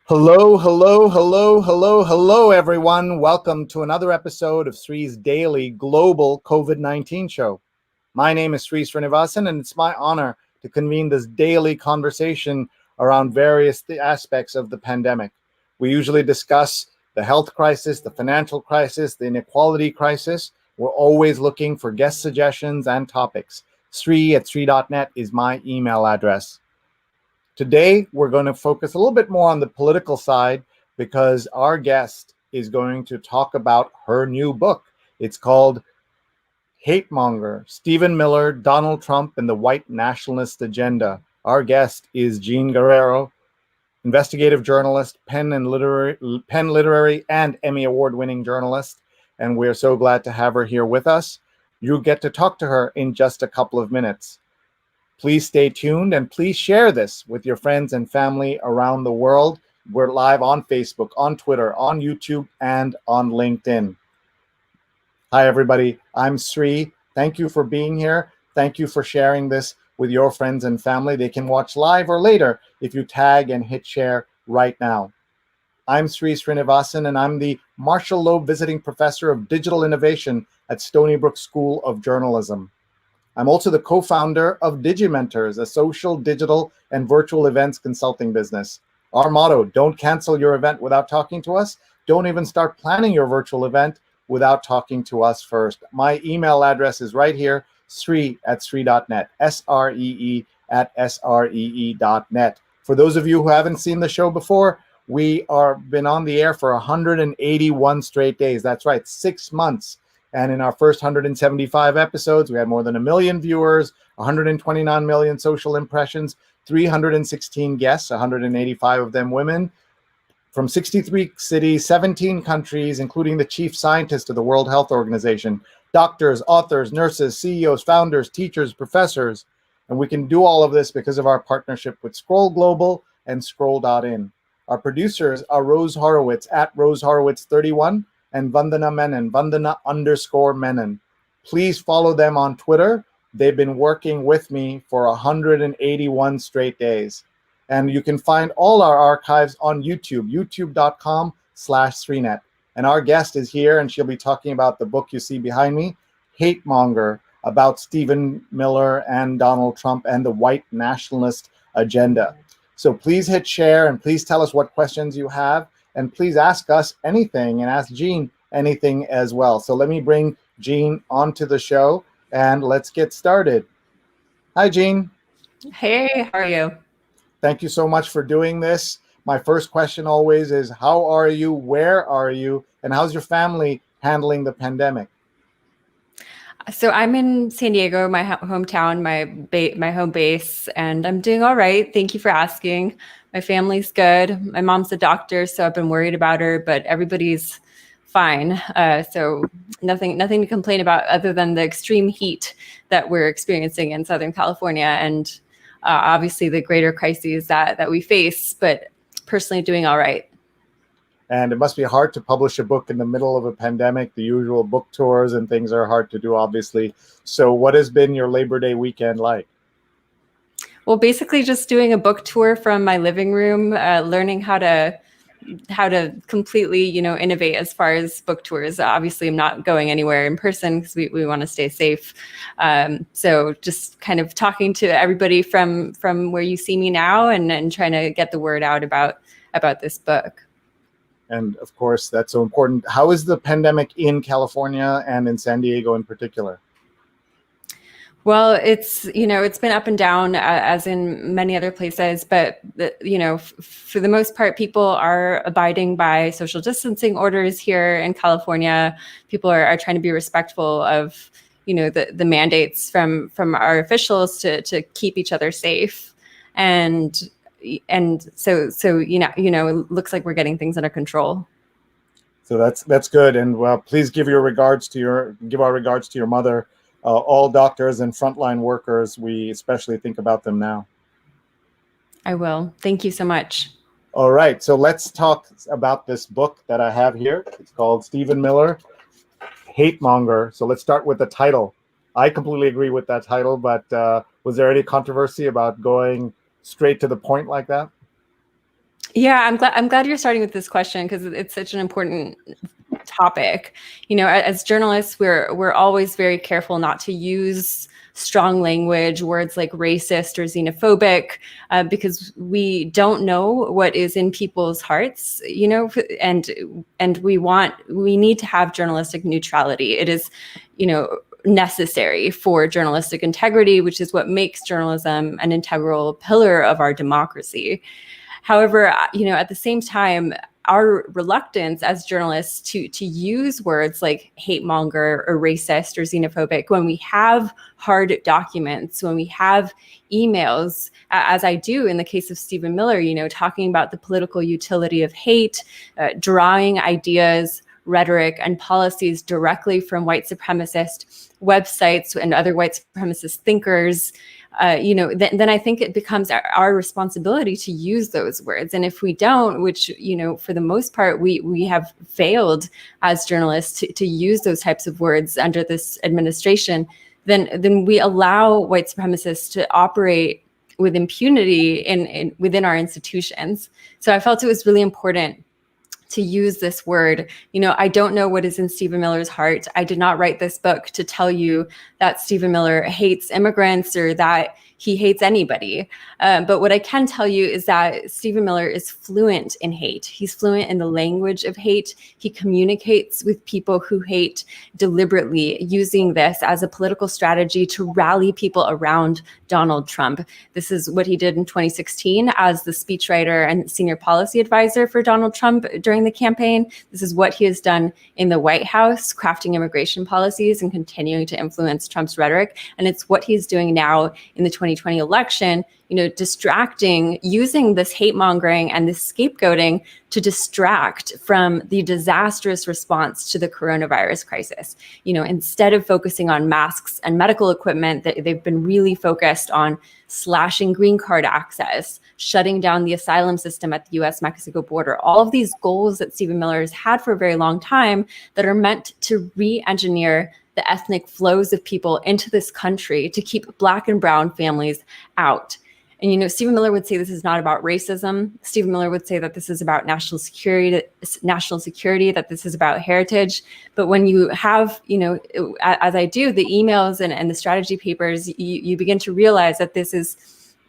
Hello, hello, hello, hello, hello, everyone. Welcome to another episode of Sree's daily global COVID-19 show. My name is Sree Sreenivasan, and it's my honor to convene this daily conversation around various aspects of the pandemic. We usually discuss the health crisis, the financial crisis, the inequality crisis. We're always looking for guest suggestions and topics. Sree@sree.net is my email address. Today, we're going to focus a little bit more on the political side because our guest is going to talk about her new book. It's called Hatemonger, Stephen Miller, Donald Trump, and the White Nationalist Agenda. Our guest is Jean Guerrero, investigative journalist, Penn literary and Emmy award-winning journalist, and we're so glad to have her here with us. You'll get to talk to her in just a couple of minutes. Please stay tuned and please share this with your friends and family around the world. We're live on Facebook, on Twitter, on YouTube, and on LinkedIn. Hi, everybody. I'm Sree. Thank you for being here. Thank you for sharing this with your friends and family. They can watch live or later if you tag and hit share right now. I'm Sree Sreenivasan, and I'm the Marshall Loeb Visiting Professor of Digital Innovation at Stony Brook School of Journalism. I'm also the co-founder of Digimentors, a social, digital, and virtual events consulting business. Our motto, don't cancel your event without talking to us. Don't even start planning your virtual event without talking to us first. My email address is right here, sree@sree.net, SREE@SREE.net. For those of you who haven't seen the show before, we are been on the air for 181 straight days. That's right, 6 months. And in our first 175 episodes, we had more than 1 million viewers, 129 million social impressions, 316 guests, 185 of them women, from 63 cities, 17 countries, including the chief scientist of the World Health Organization, doctors, authors, nurses, CEOs, founders, teachers, professors. And we can do all of this because of our partnership with Scroll Global and Scroll.in. Our producers are Rose Horowitz at Rose Horowitz 31. And Vandana Menon, Vandana_Menon. Please follow them on Twitter. They've been working with me for 181 straight days. And you can find all our archives on YouTube, youtube.com/Sreenet. And our guest is here, and she'll be talking about the book you see behind me, Hatemonger, about Stephen Miller and Donald Trump and the White Nationalist Agenda. So please hit share, and please tell us what questions you have. And please ask us anything and ask Jean anything as well. So let me bring Jean onto the show and let's get started. Hi, Jean. Hey, how are you? Thank you so much for doing this. My first question always is, how are you? Where are you? And how's your family handling the pandemic? So I'm in San Diego, my hometown, my home base, and I'm doing all right. Thank you for asking. My family's good. My mom's a doctor, so I've been worried about her, but everybody's fine. So nothing to complain about other than the extreme heat that we're experiencing in Southern California, and obviously the greater crises that we face. But personally, doing all right. And it must be hard to publish a book in the middle of a pandemic. The usual book tours and things are hard to do, obviously. So what has been your Labor Day weekend like? Well, basically just doing a book tour from my living room, learning how to completely, innovate as far as book tours. Obviously, I'm not going anywhere in person because we want to stay safe. So just kind of talking to everybody from where you see me now and trying to get the word out about this book. And of course, that's so important. How is the pandemic in California and in San Diego in particular? Well, it's been up and down as in many other places, but for the most part, people are abiding by social distancing orders here in California. People are trying to be respectful of the mandates from our officials to keep each other safe, and so it looks like we're getting things under control. So that's good. And please give our regards to your mother. All doctors and frontline workers, we especially think about them now. I will. Thank you so much. All right, so let's talk about this book that I have here. It's called Stephen Miller, Hatemonger. So let's start with the title. I completely agree with that title, but was there any controversy about going straight to the point like that? Yeah, I'm glad you're starting with this question because it's such an important topic. As journalists, we're always very careful not to use strong language, words like racist or xenophobic, because we don't know what is in people's hearts. And we need to have journalistic neutrality. It is, necessary for journalistic integrity, which is what makes journalism an integral pillar of our democracy. However, at the same time, our reluctance as journalists to use words like hatemonger or racist or xenophobic when we have hard documents, when we have emails, as I do in the case of Stephen Miller, talking about the political utility of hate, drawing ideas, rhetoric, and policies directly from white supremacist websites and other white supremacist thinkers, then I think it becomes our responsibility to use those words. And if we don't, which, for the most part, we have failed as journalists to use those types of words under this administration, then we allow white supremacists to operate with impunity within our institutions. So I felt it was really important to use this word. I don't know what is in Stephen Miller's heart. I did not write this book to tell you that Stephen Miller hates immigrants or that he hates anybody. But what I can tell you is that Stephen Miller is fluent in hate. He's fluent in the language of hate. He communicates with people who hate deliberately, using this as a political strategy to rally people around Donald Trump. This is what he did in 2016 as the speechwriter and senior policy advisor for Donald Trump during the campaign. This is what he has done in the White House, crafting immigration policies and continuing to influence Trump's rhetoric. And it's what he's doing now in the 2020 election, distracting, using this hate mongering and this scapegoating to distract from the disastrous response to the coronavirus crisis. Instead of focusing on masks and medical equipment, they've been really focused on slashing green card access, shutting down the asylum system at the US-Mexico border, all of these goals that Stephen Miller has had for a very long time that are meant to re-engineer the ethnic flows of people into this country to keep Black and brown families out. And, Stephen Miller would say this is not about racism. Stephen Miller would say that this is about national security, that this is about heritage. But when you have, as I do, the emails and the strategy papers, you begin to realize that this is,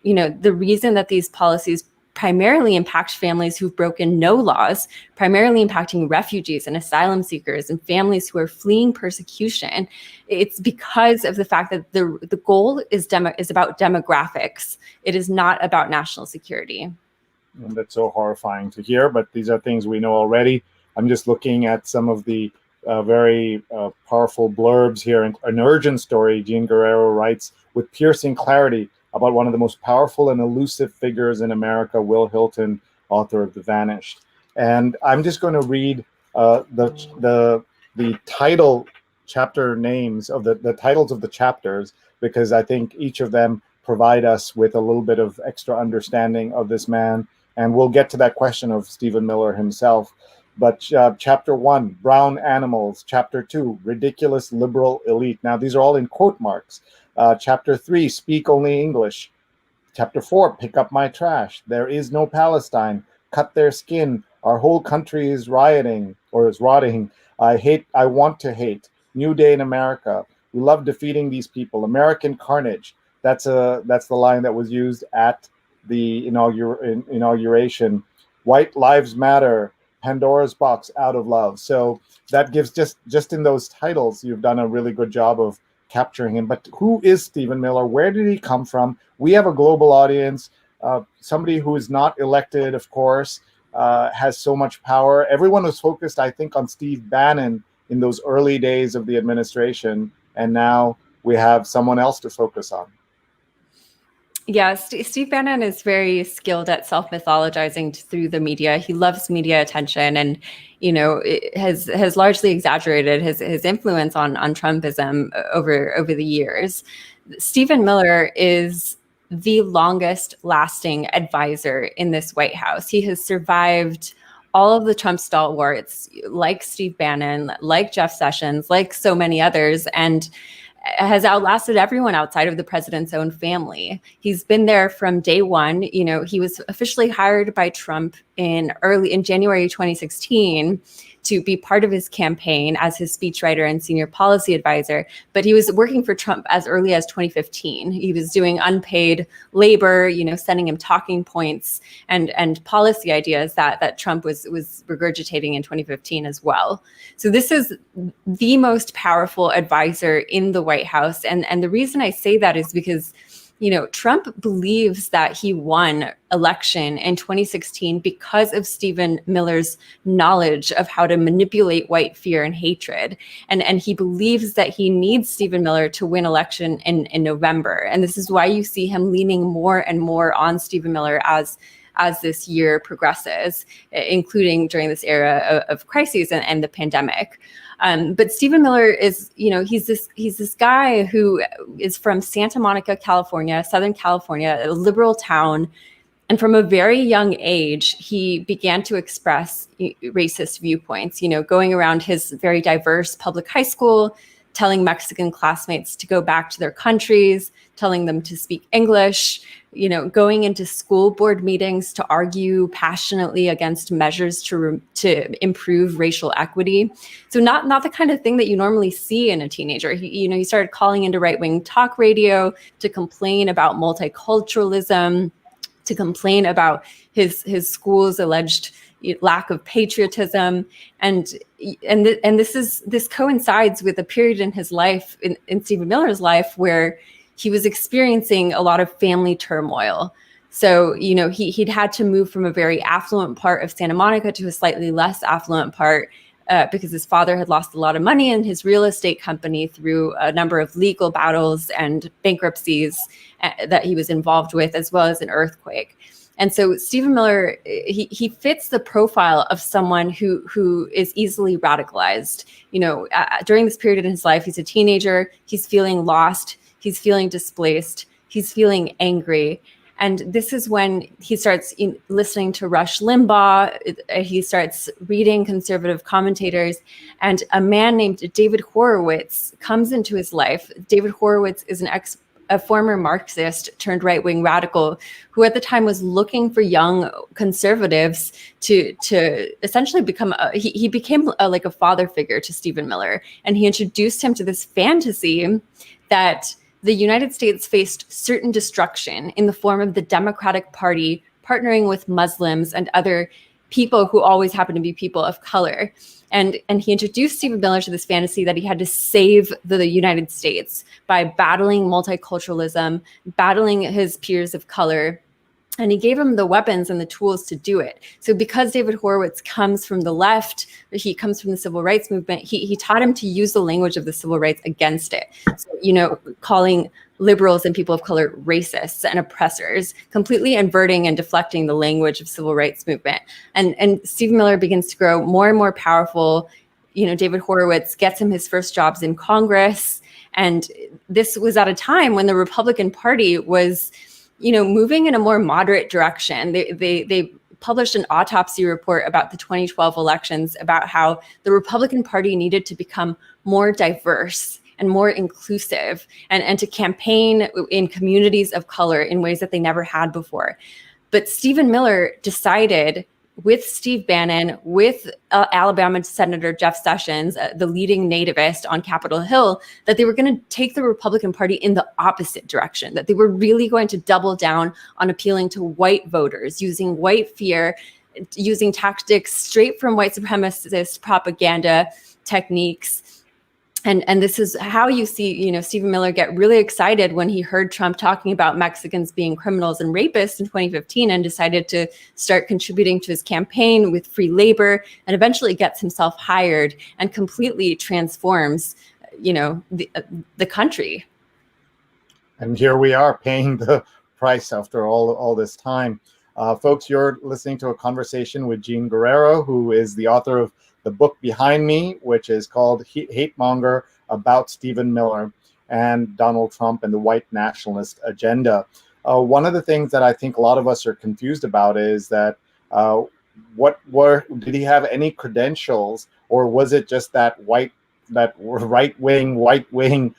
the reason that these policies primarily impact families who've broken no laws, primarily impacting refugees and asylum seekers and families who are fleeing persecution. It's because of the fact that the goal is about demographics. It is not about national security. And that's so horrifying to hear, but these are things we know already. I'm just looking at some of the very powerful blurbs here. An urgent story, Jean Guerrero writes, with piercing clarity about one of the most powerful and elusive figures in America, Will Hilton, author of The Vanished. And I'm just going to read the title chapter names of the titles of the chapters, because I think each of them provide us with a little bit of extra understanding of this man. And we'll get to that question of Stephen Miller himself. But chapter 1, Brown Animals. Chapter 2, Ridiculous Liberal Elite. Now, these are all in quote marks. Chapter 3, Speak Only English. Chapter 4, Pick Up My Trash. There is no Palestine. Cut their skin. Our whole country is rioting, or is rotting. I want to hate. New Day in America. We love defeating these people. American carnage. That's the line that was used at the inauguration. White Lives Matter. Pandora's Box, Out of Love. So that gives just in those titles, you've done a really good job of capturing him. But who is Stephen Miller? Where did he come from? We have a global audience. Somebody who is not elected, of course, has so much power. Everyone was focused, I think, on Steve Bannon in those early days of the administration. And now we have someone else to focus on. Yeah, Steve Bannon is very skilled at self-mythologizing through the media. He loves media attention, and has largely exaggerated his influence on Trumpism over the years. Stephen Miller is the longest lasting advisor in this White House. He has survived all of the Trump stalwarts, like Steve Bannon, like Jeff Sessions, like so many others, and has outlasted everyone outside of the president's own family. He's been there from day one. You know, he was officially hired by Trump in January 2016 to be part of his campaign as his speechwriter and senior policy advisor. But he was working for Trump as early as 2015. He was doing unpaid labor, you know, sending him talking points and policy ideas that Trump was regurgitating in 2015 as well. So this is the most powerful advisor in the White House. And the reason I say that is because, you know, Trump believes that he won election in 2016 because of Stephen Miller's knowledge of how to manipulate white fear and hatred. And he believes that he needs Stephen Miller to win election in November. And this is why you see him leaning more and more on Stephen Miller as this year progresses, including during this era of crises and the pandemic. But Stephen Miller is, you know, he's this guy who is from Santa Monica, California, Southern California, a liberal town. And from a very young age, he began to express racist viewpoints, you know, going around his very diverse public high school, telling Mexican classmates to go back to their countries, telling them to speak English, you know, going into school board meetings to argue passionately against measures to improve racial equity. So not the kind of thing that you normally see in a teenager. He started calling into right-wing talk radio to complain about multiculturalism, to complain about his school's alleged lack of patriotism, and this coincides with a period in his life, in Stephen Miller's life, where he was experiencing a lot of family turmoil. So, you know, he'd had to move from a very affluent part of Santa Monica to a slightly less affluent part because his father had lost a lot of money in his real estate company through a number of legal battles and bankruptcies that he was involved with, as well as an earthquake. And so Stephen Miller, he fits the profile of someone who is easily radicalized. You know, during this period in his life, he's a teenager, he's feeling lost, he's feeling displaced, he's feeling angry. And this is when he starts listening to Rush Limbaugh, he starts reading conservative commentators, and a man named David Horowitz comes into his life. David Horowitz is a former Marxist turned right-wing radical who at the time was looking for young conservatives to essentially become, he became like a father figure to Stephen Miller. And he introduced him to this fantasy that the United States faced certain destruction in the form of the Democratic Party partnering with Muslims and other people who always happen to be people of color. And he introduced Stephen Miller to this fantasy that he had to save the United States by battling multiculturalism, battling his peers of color. And he gave him the weapons and the tools to do it. So because David Horowitz comes from the left, he comes from the civil rights movement, he taught him to use the language of the civil rights against it. So, you know, calling liberals and people of color racists and oppressors, completely inverting and deflecting the language of civil rights movement. And Stephen Miller begins to grow more and more powerful. You know, David Horowitz gets him his first jobs in Congress. And this was at a time when the Republican Party was, you know, moving in a more moderate direction. They published an autopsy report about the 2012 elections about how the Republican Party needed to become more diverse and more inclusive and to campaign in communities of color in ways that they never had before. But Stephen Miller decided, with Steve Bannon, with Alabama Senator Jeff Sessions, the leading nativist on Capitol Hill, that they were going to take the Republican Party in the opposite direction, that they were really going to double down on appealing to white voters, using white fear, using tactics straight from white supremacist propaganda techniques. And this is how you see, you know, Stephen Miller get really excited when he heard Trump talking about Mexicans being criminals and rapists in 2015 and decided to start contributing to his campaign with free labor, and eventually gets himself hired and completely transforms, you know, the country. And here we are paying the price after all this time. Folks, you're listening to a conversation with Jean Guerrero, who is the author of the book behind me, which is called Hatemonger, about Stephen Miller and Donald Trump and the White Nationalist Agenda. One of the things that I think a lot of us are confused about is that did he have any credentials, or was it just that white right wing, white wing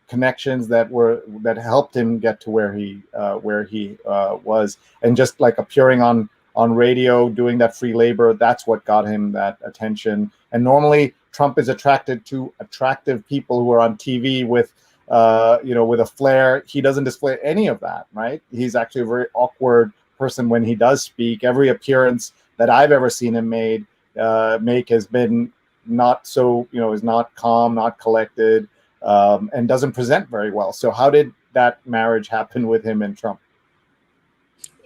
connections that helped him get to where he was, and just like appearing on radio, doing that free labor, that's what got him that attention. And normally Trump is attracted to attractive people who are on TV with with a flair. He doesn't display any of that, right? He's actually a very awkward person when he does speak. Every appearance that I've ever seen him make has been not so, is not calm, not collected, and doesn't present very well. So how did that marriage happen with him and Trump?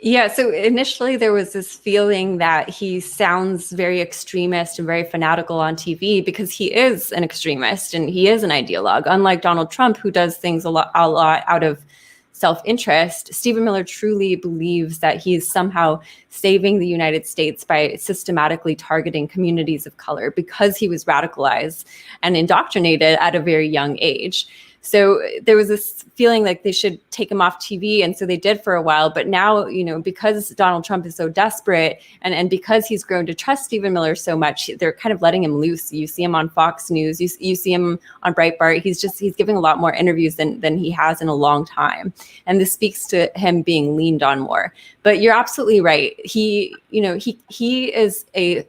Yeah, so initially there was this feeling that he sounds very extremist and very fanatical on TV because he is an extremist and he is an ideologue. Unlike Donald Trump, who does things a lot out of self-interest, Stephen Miller truly believes that he's somehow saving the United States by systematically targeting communities of color because he was radicalized and indoctrinated at a very young age. So there was this feeling like they should take him off TV. And so they did for a while. But now, because Donald Trump is so desperate and because he's grown to trust Stephen Miller so much, they're kind of letting him loose. You see him on Fox News, you see him on Breitbart. He's giving a lot more interviews than he has in a long time. And this speaks to him being leaned on more. But you're absolutely right. He is a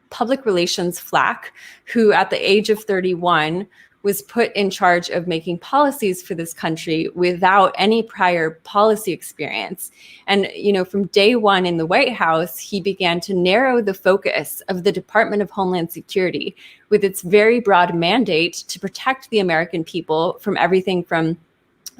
public relations flack who at the age of 31 was put in charge of making policies for this country without any prior policy experience. And, from day one in the White House, he began to narrow the focus of the Department of Homeland Security with its very broad mandate to protect the American people from everything from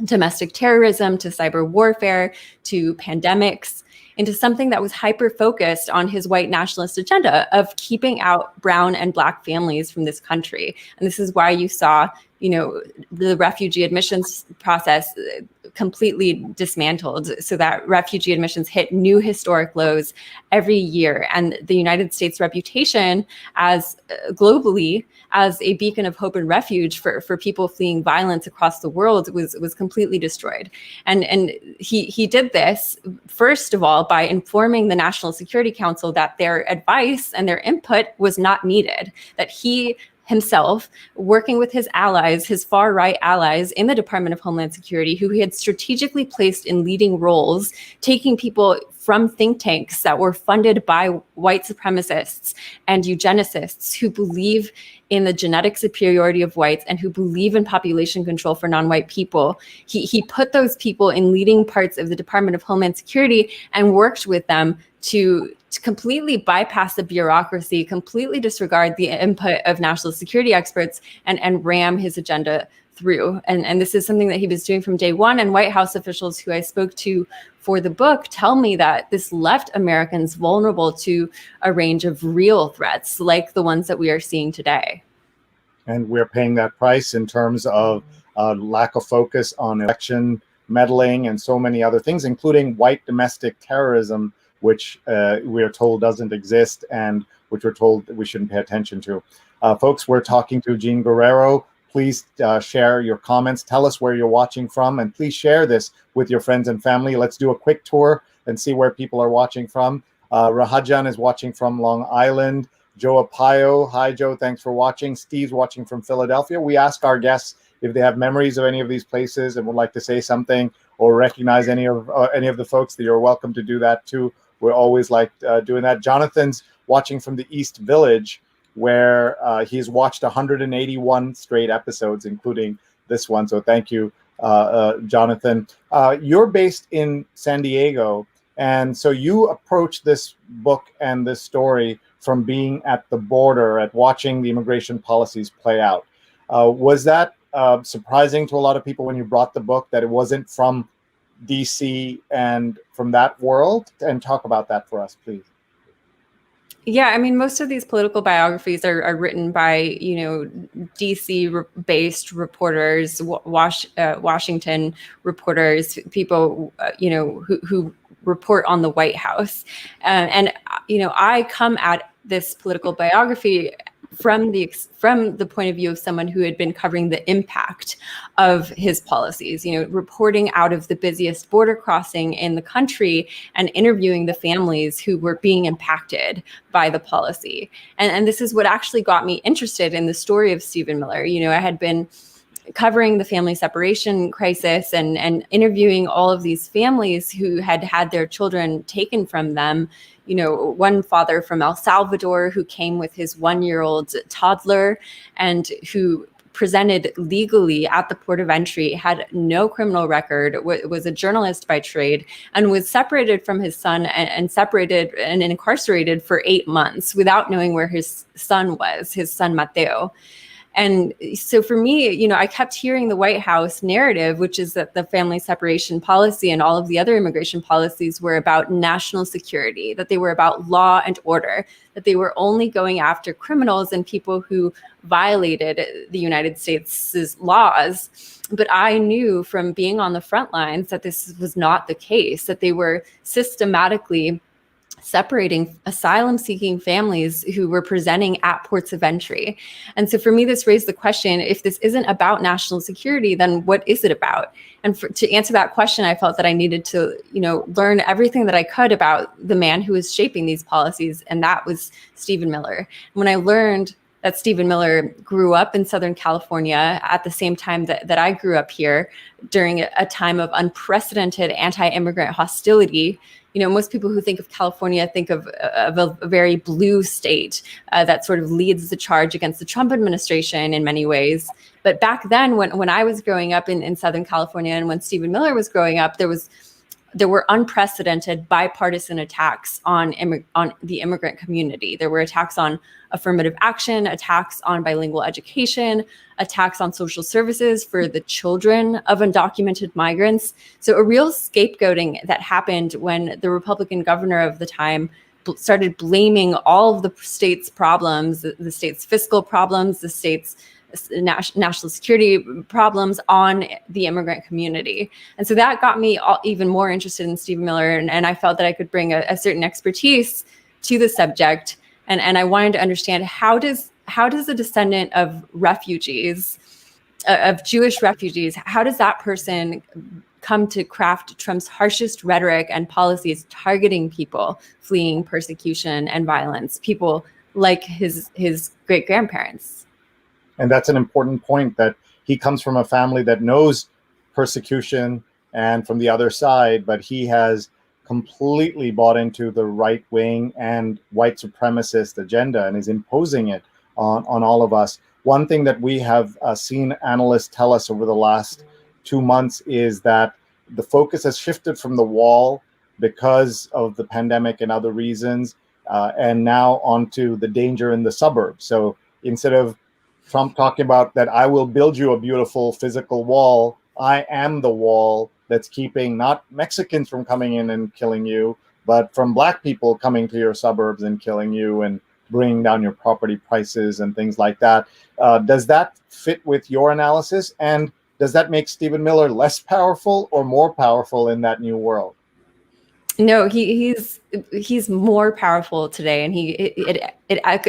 domestic terrorism to cyber warfare to pandemics, into something that was hyper-focused on his white nationalist agenda of keeping out brown and black families from this country. And this is why you saw, the refugee admissions process completely dismantled so that refugee admissions hit new historic lows every year. And the United States' reputation as globally as a beacon of hope and refuge for people fleeing violence across the world was completely destroyed. And he did this, first of all, by informing the National Security Council that their advice and their input was not needed, that he himself, working with his allies, his far-right allies in the Department of Homeland Security, who he had strategically placed in leading roles, taking people from think tanks that were funded by white supremacists and eugenicists who believe in the genetic superiority of whites and who believe in population control for non-white people. He put those people in leading parts of the Department of Homeland Security and worked with them to completely bypass the bureaucracy, completely disregard the input of national security experts, and ram his agenda through. And this is something that he was doing from day one. And White House officials who I spoke to for the book tell me that this left Americans vulnerable to a range of real threats like the ones that we are seeing today. And we're paying that price in terms of lack of focus on election meddling and so many other things, including white domestic terrorism, which we are told doesn't exist and which we're told that we shouldn't pay attention to. Folks, we're talking to Jean Guerrero. Please share your comments. Tell us where you're watching from, and please share this with your friends and family. Let's do a quick tour and see where people are watching from. Rahajan is watching from Long Island. Joe Apayo, hi Joe, thanks for watching. Steve's watching from Philadelphia. We ask our guests if they have memories of any of these places and would like to say something or recognize any of the folks, that you're welcome to do that too. We're always like doing that. Jonathan's watching from the East Village, where he's watched 181 straight episodes, including this one. So thank you, Jonathan. You're based in San Diego, and so you approach this book and this story from being at the border, at watching the immigration policies play out. Was that surprising to a lot of people when you brought the book, that it wasn't from DC and from that world? And talk about that for us, please. Yeah, I mean, most of these political biographies are written by, DC-based reporters, Washington reporters, people, who report on the White House. And I come at this political biography from the point of view of someone who had been covering the impact of his policies, reporting out of the busiest border crossing in the country and interviewing the families who were being impacted by the policy. And this is what actually got me interested in the story of Stephen Miller. I had been covering the family separation crisis and interviewing all of these families who had had their children taken from them. One father from El Salvador who came with his 1-year-old toddler and who presented legally at the port of entry, had no criminal record, was a journalist by trade, and was separated from his son and separated and incarcerated for 8 months without knowing where his son was, his son Mateo. And so for me, I kept hearing the White House narrative, which is that the family separation policy and all of the other immigration policies were about national security, that they were about law and order, that they were only going after criminals and people who violated the United States' laws. But I knew from being on the front lines that this was not the case, that they were systematically separating asylum-seeking families who were presenting at ports of entry. And so for me, this raised the question, if this isn't about national security, then what is it about? And to answer that question, I felt that I needed to, learn everything that I could about the man who was shaping these policies, and that was Stephen Miller. When I learned that Stephen Miller grew up in Southern California at the same time that I grew up here during a time of unprecedented anti-immigrant hostility. Most people who think of California think of a very blue state that sort of leads the charge against the Trump administration in many ways. But back then, when I was growing up in Southern California and when Stephen Miller was growing up, there were unprecedented bipartisan attacks on the immigrant community. There were attacks on affirmative action, attacks on bilingual education, attacks on social services for the children of undocumented migrants. So a real scapegoating that happened when the Republican governor of the time started blaming all of the state's problems, the state's fiscal problems, the state's national security problems on the immigrant community. And so that got me even more interested in Stephen Miller. And I felt that I could bring a certain expertise to the subject. And I wanted to understand how does a descendant of refugees, of Jewish refugees, how does that person come to craft Trump's harshest rhetoric and policies targeting people fleeing persecution and violence, people like his great-grandparents? And that's an important point, that he comes from a family that knows persecution and from the other side, but he has completely bought into the right wing and white supremacist agenda and is imposing it on all of us. One thing that we have seen analysts tell us over the last 2 months is that the focus has shifted from the wall because of the pandemic and other reasons, and now onto the danger in the suburbs. So instead of Trump talking about that, I will build you a beautiful physical wall, I am the wall that's keeping not Mexicans from coming in and killing you, but from Black people coming to your suburbs and killing you and bringing down your property prices and things like that. Does that fit with your analysis? And does that make Stephen Miller less powerful or more powerful in that new world? No, he's more powerful today, and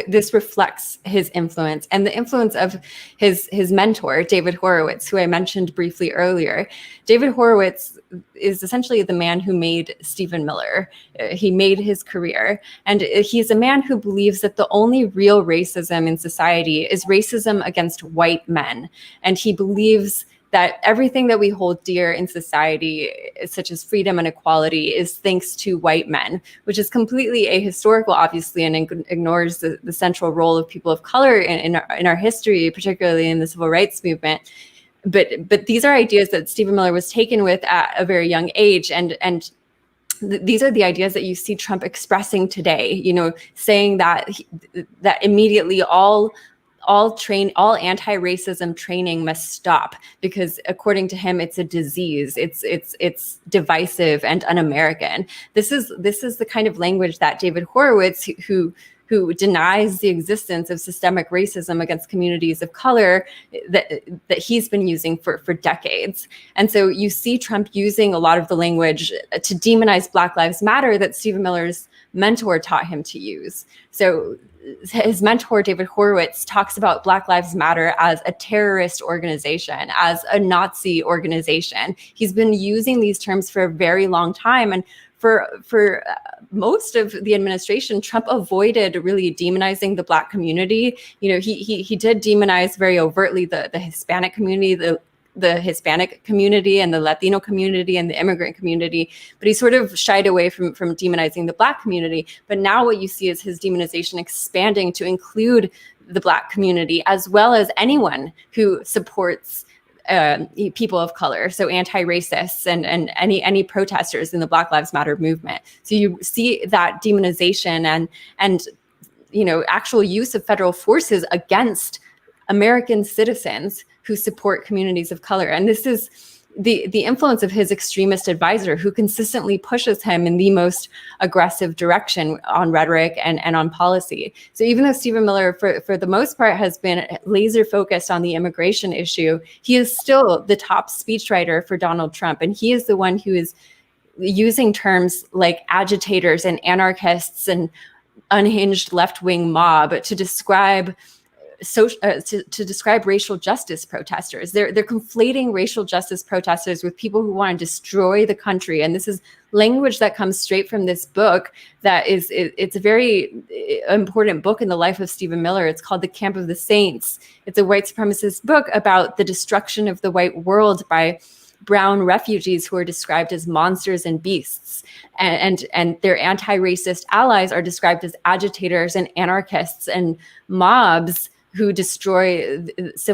this reflects his influence and the influence of his mentor, David Horowitz, who I mentioned briefly earlier. David Horowitz is essentially the man who made Stephen Miller. He made his career, and he's a man who believes that the only real racism in society is racism against white men, and he believes that everything that we hold dear in society, such as freedom and equality, is thanks to white men, which is completely ahistorical, obviously, and ignores the central role of people of color in our history, particularly in the civil rights movement. But these are ideas that Stephen Miller was taken with at a very young age, and these are the ideas that you see Trump expressing today. Saying that immediately all anti-racism training must stop because, according to him, it's a disease. It's divisive and un-American. This is the kind of language that David Horowitz, who who denies the existence of systemic racism against communities of color that he's been using for decades. And so you see Trump using a lot of the language to demonize Black Lives Matter that Stephen Miller's mentor taught him to use. So his mentor, David Horowitz, talks about Black Lives Matter as a terrorist organization, as a Nazi organization. He's been using these terms for a very long time. And for most of the administration, Trump avoided really demonizing the Black community. He did demonize very overtly the Hispanic community, the Hispanic community and the Latino community and the immigrant community, but he sort of shied away from demonizing the Black community. But now what you see is his demonization expanding to include the Black community, as well as anyone who supports people of color, so anti-racists and any protesters in the Black Lives Matter movement. So you see that demonization and actual use of federal forces against American citizens who support communities of color. And this is the influence of his extremist advisor, who consistently pushes him in the most aggressive direction on rhetoric and on policy. So even though Stephen Miller, for the most part, has been laser focused on the immigration issue, he is still the top speechwriter for Donald Trump. And he is the one who is using terms like agitators and anarchists and unhinged left-wing mob to describe to describe racial justice protesters. They're conflating racial justice protesters with people who want to destroy the country. And this is language that comes straight from this book it's a very important book in the life of Stephen Miller. It's called The Camp of the Saints. It's a white supremacist book about the destruction of the white world by brown refugees who are described as monsters and beasts. And their anti-racist allies are described as agitators and anarchists and mobs who destroy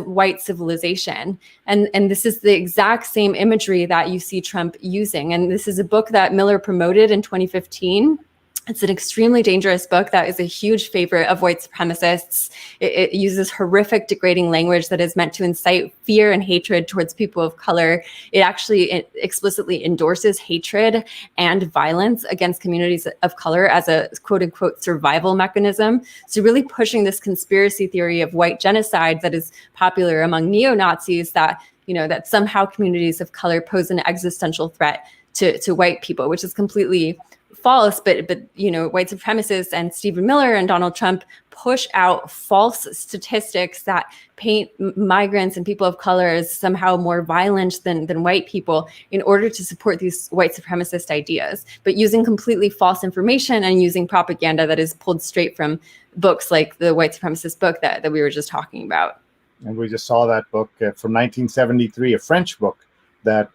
white civilization. And this is the exact same imagery that you see Trump using. And this is a book that Miller promoted in 2015. It's an extremely dangerous book that is a huge favorite of white supremacists. It uses horrific, degrading language that is meant to incite fear and hatred towards people of color. It actually explicitly endorses hatred and violence against communities of color as a quote unquote survival mechanism. So really pushing this conspiracy theory of white genocide that is popular among neo-Nazis, that somehow communities of color pose an existential threat to white people, which is completely false. But white supremacists and Stephen Miller and Donald Trump push out false statistics that paint migrants and people of color as somehow more violent than white people in order to support these white supremacist ideas, but using completely false information and using propaganda that is pulled straight from books like the white supremacist book that we were just talking about. And we just saw that book from 1973, a French book that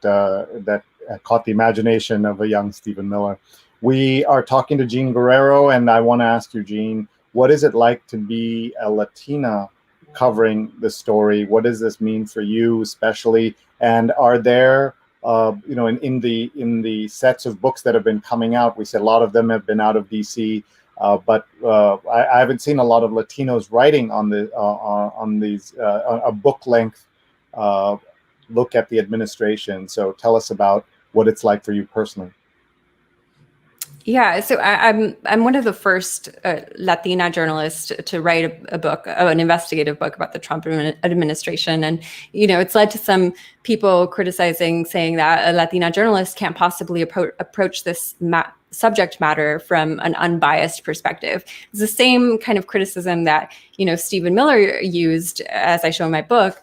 caught the imagination of a young Stephen Miller. We are talking to Jean Guerrero, and I want to ask you, Jean, what is it like to be a Latina covering the story? What does this mean for you, especially? And are there, in the sets of books that have been coming out, we said a lot of them have been out of DC, but I haven't seen a lot of Latinos writing on a book length look at the administration. So tell us about what it's like for you personally. Yeah, so I'm one of the first Latina journalists to write a book, an investigative book about the Trump administration. And, it's led to some people criticizing, saying that a Latina journalist can't possibly approach this subject matter from an unbiased perspective. It's the same kind of criticism that, Stephen Miller used, as I show in my book,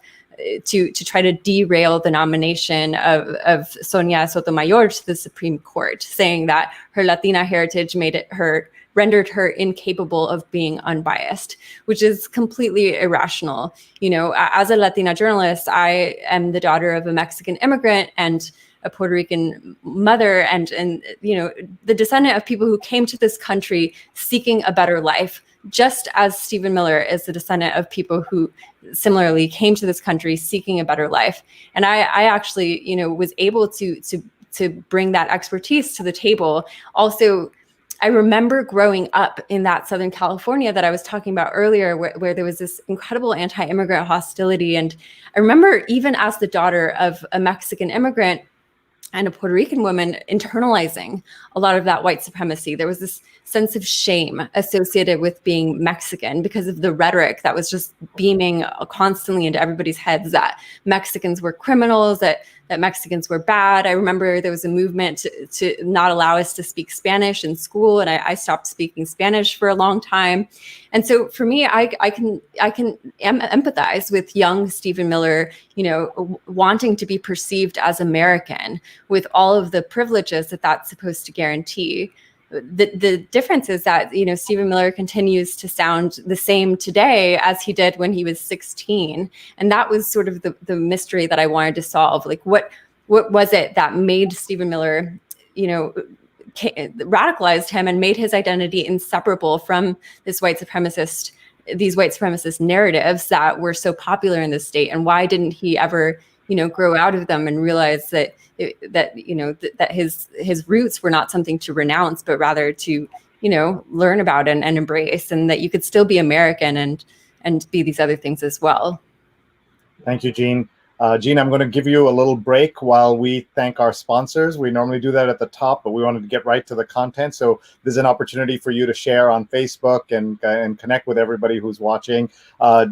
to try to derail the nomination of Sonia Sotomayor to the Supreme Court, saying that her Latina heritage rendered her incapable of being unbiased, which is completely irrational. As a Latina journalist, I am the daughter of a Mexican immigrant and a Puerto Rican mother, and the descendant of people who came to this country seeking a better life, just as Stephen Miller is the descendant of people who similarly came to this country seeking a better life. And I actually, was able to bring that expertise to the table. Also, I remember growing up in that Southern California that I was talking about earlier, where there was this incredible anti-immigrant hostility. And I remember, even as the daughter of a Mexican immigrant, and a Puerto Rican woman internalizing a lot of that white supremacy. There was this sense of shame associated with being Mexican because of the rhetoric that was just beaming constantly into everybody's heads that Mexicans were criminals, that Mexicans were bad. I remember there was a movement to not allow us to speak Spanish in school, and I stopped speaking Spanish for a long time. And so for me, I can empathize with young Stephen Miller, wanting to be perceived as American with all of the privileges that that's supposed to guarantee. The difference is that, Stephen Miller continues to sound the same today as he did when he was 16. And that was sort of the mystery that I wanted to solve. Like, what was it that made Stephen Miller, radicalized him and made his identity inseparable from these white supremacist narratives that were so popular in the state? And why didn't he ever, grow out of them and realize that his roots were not something to renounce, but rather to, learn about and embrace, and that you could still be American and be these other things as well. Thank you, Jean. Jean, I'm going to give you a little break while we thank our sponsors. We normally do that at the top, but we wanted to get right to the content. So there's an opportunity for you to share on Facebook and connect with everybody who's watching.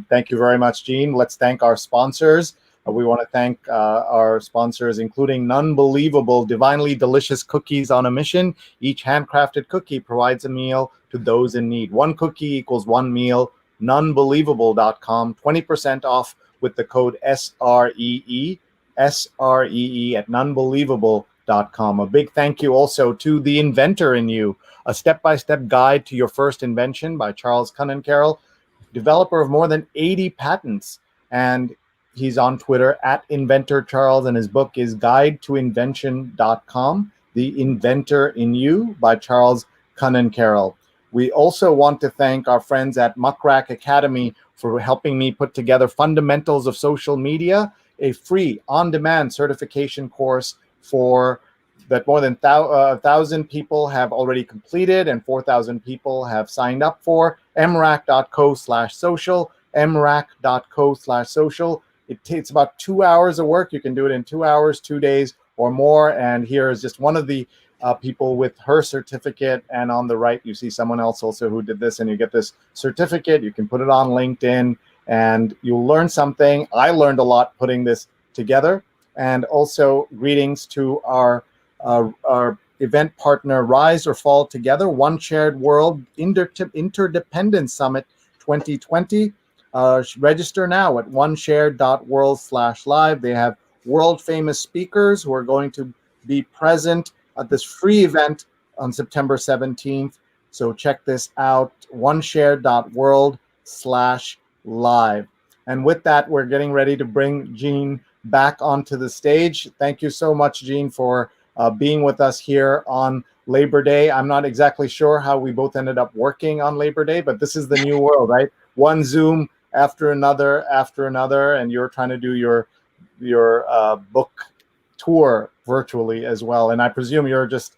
Thank you very much, Jean. Let's thank our sponsors. We want to thank our sponsors, including Nunbelievable, divinely delicious cookies on a mission. Each handcrafted cookie provides a meal to those in need. One cookie equals one meal. Nunbelievable.com, 20% off with the code SREE at nunbelievable.com. A big thank you also to The Inventor in You, a step-by-step guide to your first invention by Charles Cunnincarroll, developer of more than 80 patents. And he's on Twitter at Inventor Charles, and his book is guidetoinvention.com, The Inventor in You by Charles Cunnincarroll. We also want to thank our friends at Muckrack Academy for helping me put together Fundamentals of Social Media, a free on-demand certification course that more than 1,000 people have already completed and 4,000 people have signed up for. mrac.co/social, mrac.co/social. It takes about 2 hours of work. You can do it in 2 hours, 2 days or more. And here is just one of the people with her certificate. And on the right, you see someone else also who did this, and you get this certificate. You can put it on LinkedIn and you'll learn something. I learned a lot putting this together. And also greetings to our event partner, Rise or Fall Together, One Shared World Interdependence Summit 2020. Register now at oneshared.world/live. They have world famous speakers who are going to be present at this free event on September 17th. So check this out, oneshared.world/live. And with that, we're getting ready to bring Jean back onto the stage. Thank you so much, Jean, for being with us here on Labor Day. I'm not exactly sure how we both ended up working on Labor Day, but this is the new world, right? One Zoom after another, and you're trying to do your book tour virtually as well. And I presume you're just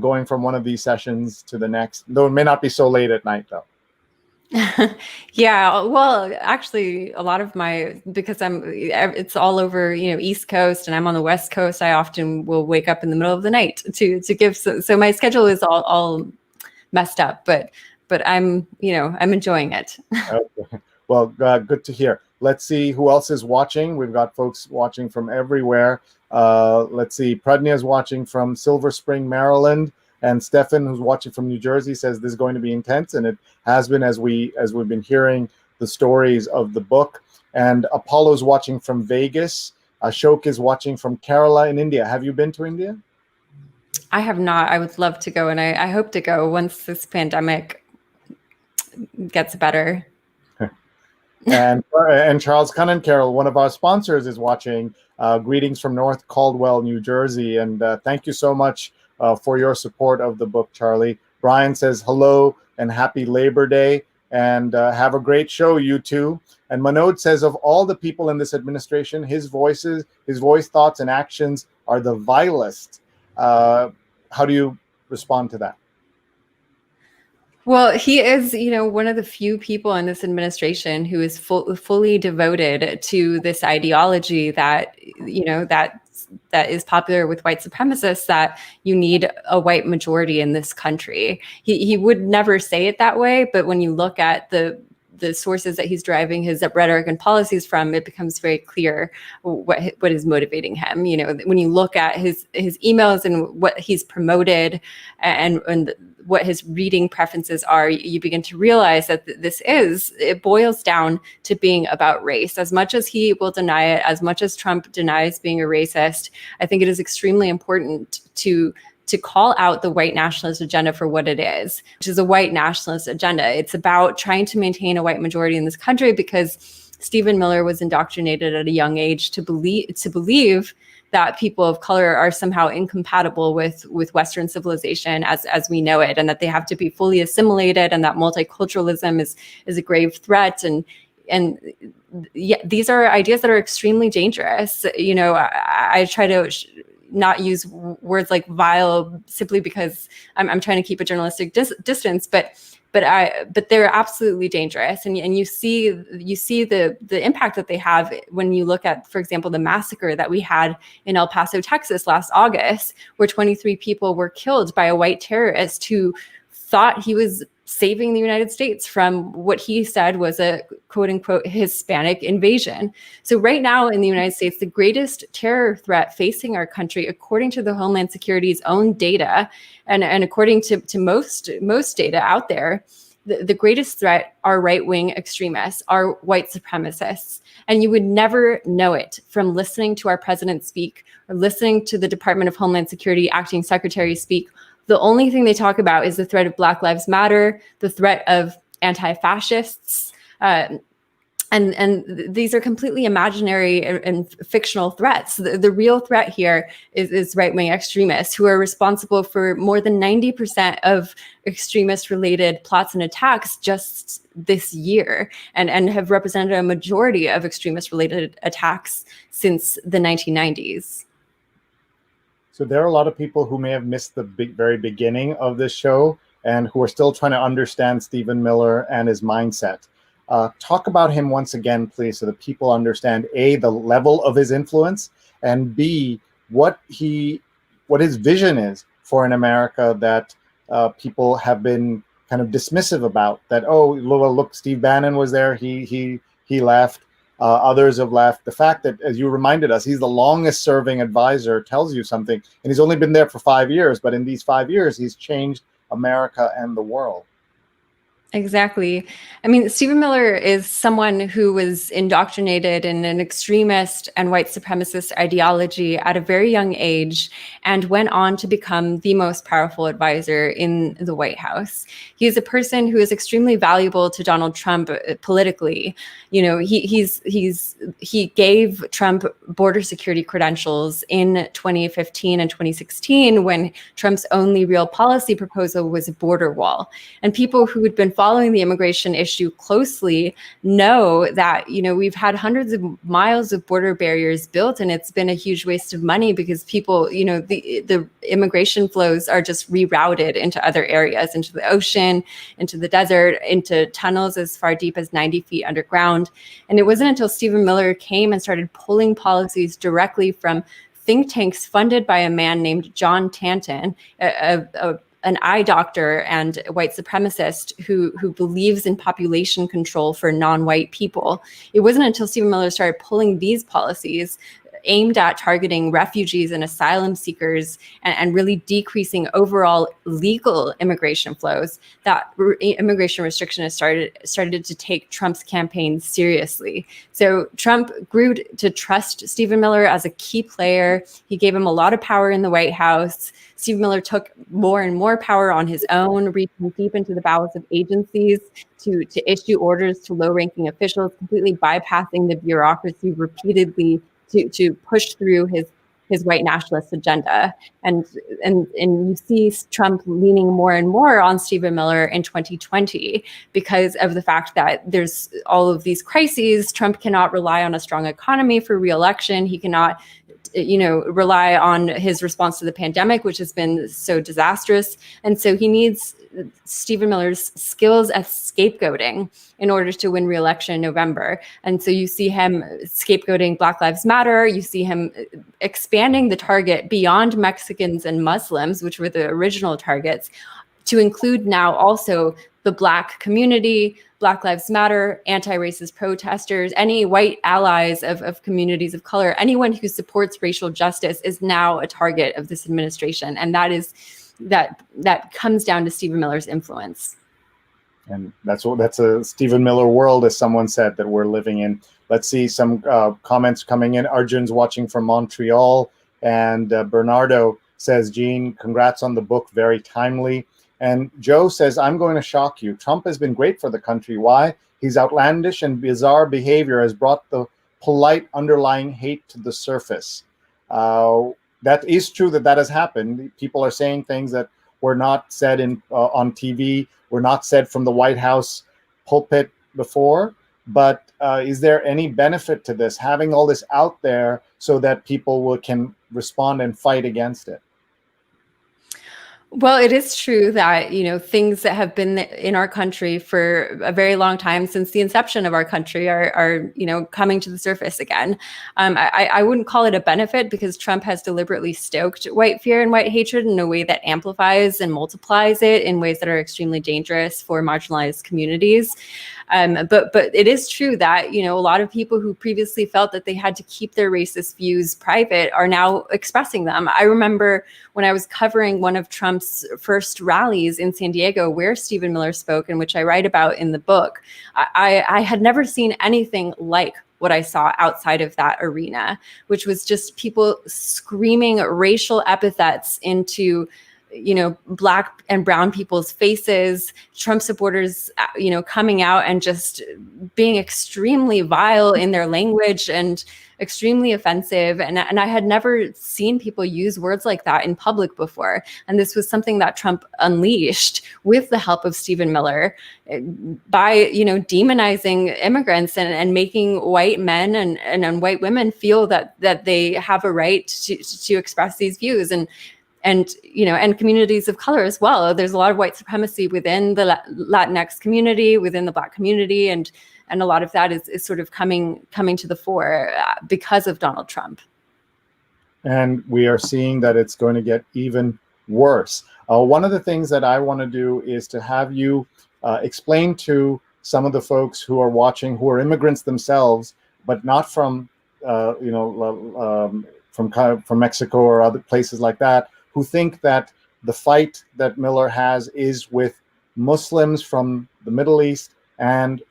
going from one of these sessions to the next, though it may not be so late at night, though. Yeah, well, actually, a lot of because it's all over, East Coast, and I'm on the West Coast. I often will wake up in the middle of the night to give. So my schedule is all messed up, but I'm enjoying it. Okay. Well, good to hear. Let's see who else is watching. We've got folks watching from everywhere. Let's see. Pradnya is watching from Silver Spring, Maryland. And Stefan, who's watching from New Jersey, says this is going to be intense, and it has been as we've been hearing the stories of the book. And Apollo's watching from Vegas. Ashok is watching from Kerala in India. Have you been to India? I have not. I would love to go, and I hope to go once this pandemic gets better. And Charles Cunnincarroll, one of our sponsors, is watching. Greetings from North Caldwell, New Jersey, and thank you so much for your support of the book, Charlie. Brian says hello and happy Labor Day, and have a great show, you two. And Manoj says, of all the people in this administration, his voice, thoughts, and actions are the vilest. How do you respond to that? Well, he is, one of the few people in this administration who is fully devoted to this ideology that, that that is popular with white supremacists, that you need a white majority in this country. He would never say it that way, but when you look at the sources that he's driving his rhetoric and policies from, it becomes very clear what is motivating him. When you look at his emails and what he's promoted and what his reading preferences are, you begin to realize that it boils down to being about race. As much as he will deny it, as much as Trump denies being a racist, I think it is extremely important to call out the white nationalist agenda for what it is, which is a white nationalist agenda. It's about trying to maintain a white majority in this country because Stephen Miller was indoctrinated at a young age to believe that people of color are somehow incompatible with Western civilization as we know it, and that they have to be fully assimilated, and that multiculturalism is a grave threat. And yeah, these are ideas that are extremely dangerous. I try to not use words like vile simply because I'm trying to keep a journalistic distance, but they're absolutely dangerous. And you see the impact that they have when you look at, for example, the massacre that we had in El Paso, Texas last August, where 23 people were killed by a white terrorist who thought he was saving the United States from what he said was a quote unquote Hispanic invasion. So right now in the United States, the greatest terror threat facing our country, according to the Homeland Security's own data, and according to most data out there, the greatest threat are right-wing extremists, are white supremacists. And you would never know it from listening to our president speak or listening to the Department of Homeland Security acting secretary speak. The only thing they talk about is the threat of Black Lives Matter, the threat of anti-fascists, and these are completely imaginary and fictional threats. The real threat here is right-wing extremists who are responsible for more than 90% of extremist-related plots and attacks just this year, and have represented a majority of extremist-related attacks since the 1990s. So there are a lot of people who may have missed the very beginning of this show and who are still trying to understand Stephen Miller and his mindset. Talk about him once again, please, so that people understand A, the level of his influence, and B, what his vision is for an America that people have been kind of dismissive about. That, oh, look, Steve Bannon was there, he left. Others have left. The fact that, as you reminded us, he's the longest serving advisor tells you something. And he's only been there for 5 years, but in these 5 years, he's changed America and the world. Exactly. I mean, Stephen Miller is someone who was indoctrinated in an extremist and white supremacist ideology at a very young age and went on to become the most powerful advisor in the White House. He is a person who is extremely valuable to Donald Trump politically. He gave Trump border security credentials in 2015 and 2016 when Trump's only real policy proposal was a border wall. And people who had been following the immigration issue closely know that, we've had hundreds of miles of border barriers built, and it's been a huge waste of money because people, the immigration flows are just rerouted into other areas, into the ocean, into the desert, into tunnels as far deep as 90 feet underground. And it wasn't until Stephen Miller came and started pulling policies directly from think tanks funded by a man named John Tanton, an eye doctor and a white supremacist who believes in population control for non-white people. It wasn't until Stephen Miller started pulling these policies aimed at targeting refugees and asylum seekers and really decreasing overall legal immigration flows that immigration restriction has started to take Trump's campaign seriously. So Trump grew to trust Stephen Miller as a key player. He gave him a lot of power in the White House. Stephen Miller took more and more power on his own, reaching deep into the bowels of agencies to issue orders to low-ranking officials, completely bypassing the bureaucracy repeatedly to push through his white nationalist agenda. And you see Trump leaning more and more on Stephen Miller in 2020 because of the fact that there's all of these crises. Trump cannot rely on a strong economy for re-election. He cannot rely on his response to the pandemic, which has been so disastrous. And so he needs Stephen Miller's skills at scapegoating in order to win re-election in November. And so you see him scapegoating Black Lives Matter. You see him expanding the target beyond Mexicans and Muslims, which were the original targets, to include now also the Black community, Black Lives Matter, anti-racist protesters, any white allies of communities of color, anyone who supports racial justice is now a target of this administration. And that comes down to Stephen Miller's influence. And that's a Stephen Miller world, as someone said, that we're living in. Let's see some comments coming in. Arjun's watching from Montreal, and Bernardo says, Gene, congrats on the book, very timely. And Joe says, I'm going to shock you. Trump has been great for the country. Why? His outlandish and bizarre behavior has brought the polite underlying hate to the surface. That is true that has happened. People are saying things that were not said on TV, were not said from the White House pulpit before. But is there any benefit to this, having all this out there so that people can respond and fight against it? Well, it is true that, things that have been in our country for a very long time, since the inception of our country, are coming to the surface again. I wouldn't call it a benefit, because Trump has deliberately stoked white fear and white hatred in a way that amplifies and multiplies it in ways that are extremely dangerous for marginalized communities. But it is true that, a lot of people who previously felt that they had to keep their racist views private are now expressing them. I remember when I was covering one of Trump's first rallies in San Diego, where Stephen Miller spoke, and which I write about in the book, I had never seen anything like what I saw outside of that arena, which was just people screaming racial epithets into Black and brown people's faces, Trump supporters, coming out and just being extremely vile in their language and extremely offensive. And I had never seen people use words like that in public before. And this was something that Trump unleashed with the help of Stephen Miller by, demonizing immigrants and making white men and white women feel that they have a right to express these views. And communities of color as well. There's a lot of white supremacy within the Latinx community, within the Black community, and a lot of that is sort of coming to the fore because of Donald Trump. And we are seeing that it's going to get even worse. One of the things that I want to do is to have you explain to some of the folks who are watching, who are immigrants themselves, but not from from Mexico or other places like that, who think that the fight that Miller has is with Muslims from the Middle East and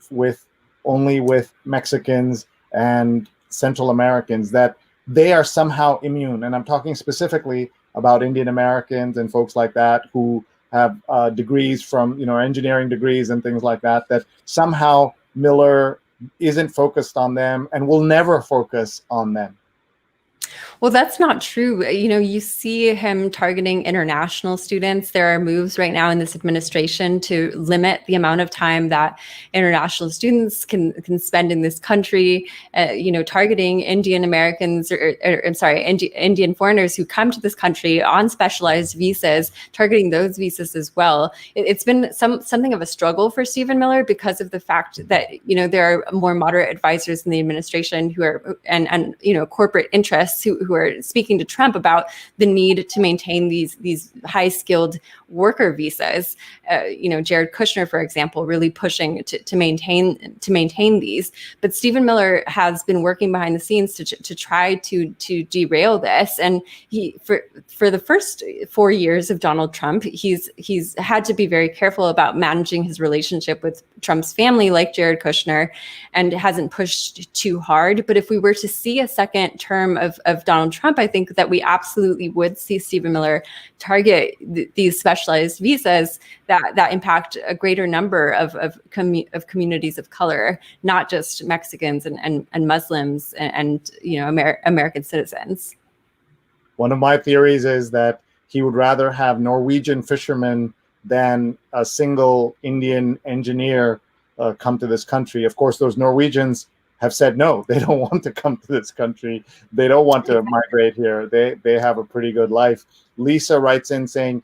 only with Mexicans and Central Americans, that they are somehow immune. And I'm talking specifically about Indian Americans and folks like that who have degrees from, engineering degrees and things like that, that somehow Miller isn't focused on them and will never focus on them. Well, that's not true. You see him targeting international students. There are moves right now in this administration to limit the amount of time that international students can spend in this country, targeting Indian Americans, Indian foreigners who come to this country on specialized visas, targeting those visas as well. It's been something of a struggle for Stephen Miller because of the fact that, there are more moderate advisors in the administration who are, and corporate interests who are speaking to Trump about the need to maintain these high-skilled worker visas. Jared Kushner, for example, really pushing to maintain these. But Stephen Miller has been working behind the scenes to try to derail this. And he for the first 4 years of Donald Trump, he's had to be very careful about managing his relationship with Trump's family, like Jared Kushner, and hasn't pushed too hard. But if we were to see a second term of Donald Trump, I think that we absolutely would see Stephen Miller target these specialized visas that impact a greater number of communities of color, not just Mexicans and Muslims and American citizens. One of my theories is that he would rather have Norwegian fishermen than a single Indian engineer come to this country. Of course, those Norwegians have said no. They don't want to come to this country. They don't want to migrate here. They have a pretty good life. Lisa writes in saying,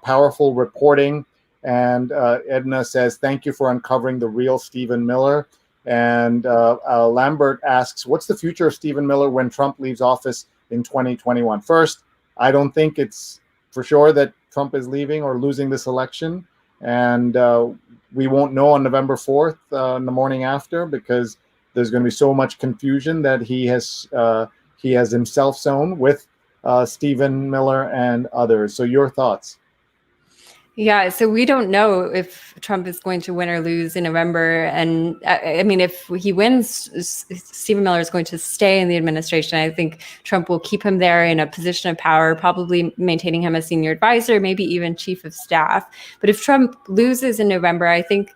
powerful reporting. And Edna says, thank you for uncovering the real Stephen Miller. And Lambert asks, what's the future of Stephen Miller when Trump leaves office in 2021? First, I don't think it's for sure that Trump is leaving or losing this election. And we won't know on November 4th in the morning after, because there's going to be so much confusion that he has himself sown with Stephen Miller and others. So your thoughts? Yeah, so we don't know if Trump is going to win or lose in November. And I mean, if he wins, Stephen Miller is going to stay in the administration. I think Trump will keep him there in a position of power, probably maintaining him as senior advisor, maybe even chief of staff. But if Trump loses in November, I think,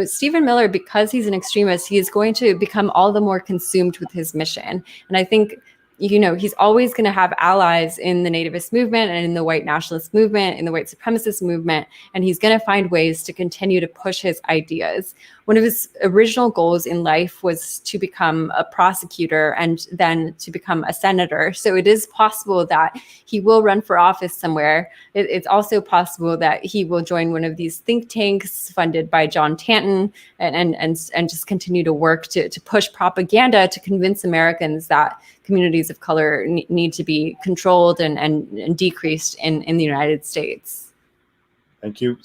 Stephen Miller, because he's an extremist, he is going to become all the more consumed with his mission. And I think, he's always going to have allies in the nativist movement and in the white nationalist movement, in the white supremacist movement, and he's going to find ways to continue to push his ideas. One of his original goals in life was to become a prosecutor and then to become a senator. So it is possible that he will run for office somewhere. It's also possible that he will join one of these think tanks funded by John Tanton and just continue to work to push propaganda to convince Americans that communities of color need to be controlled and decreased in the United States. Thank you.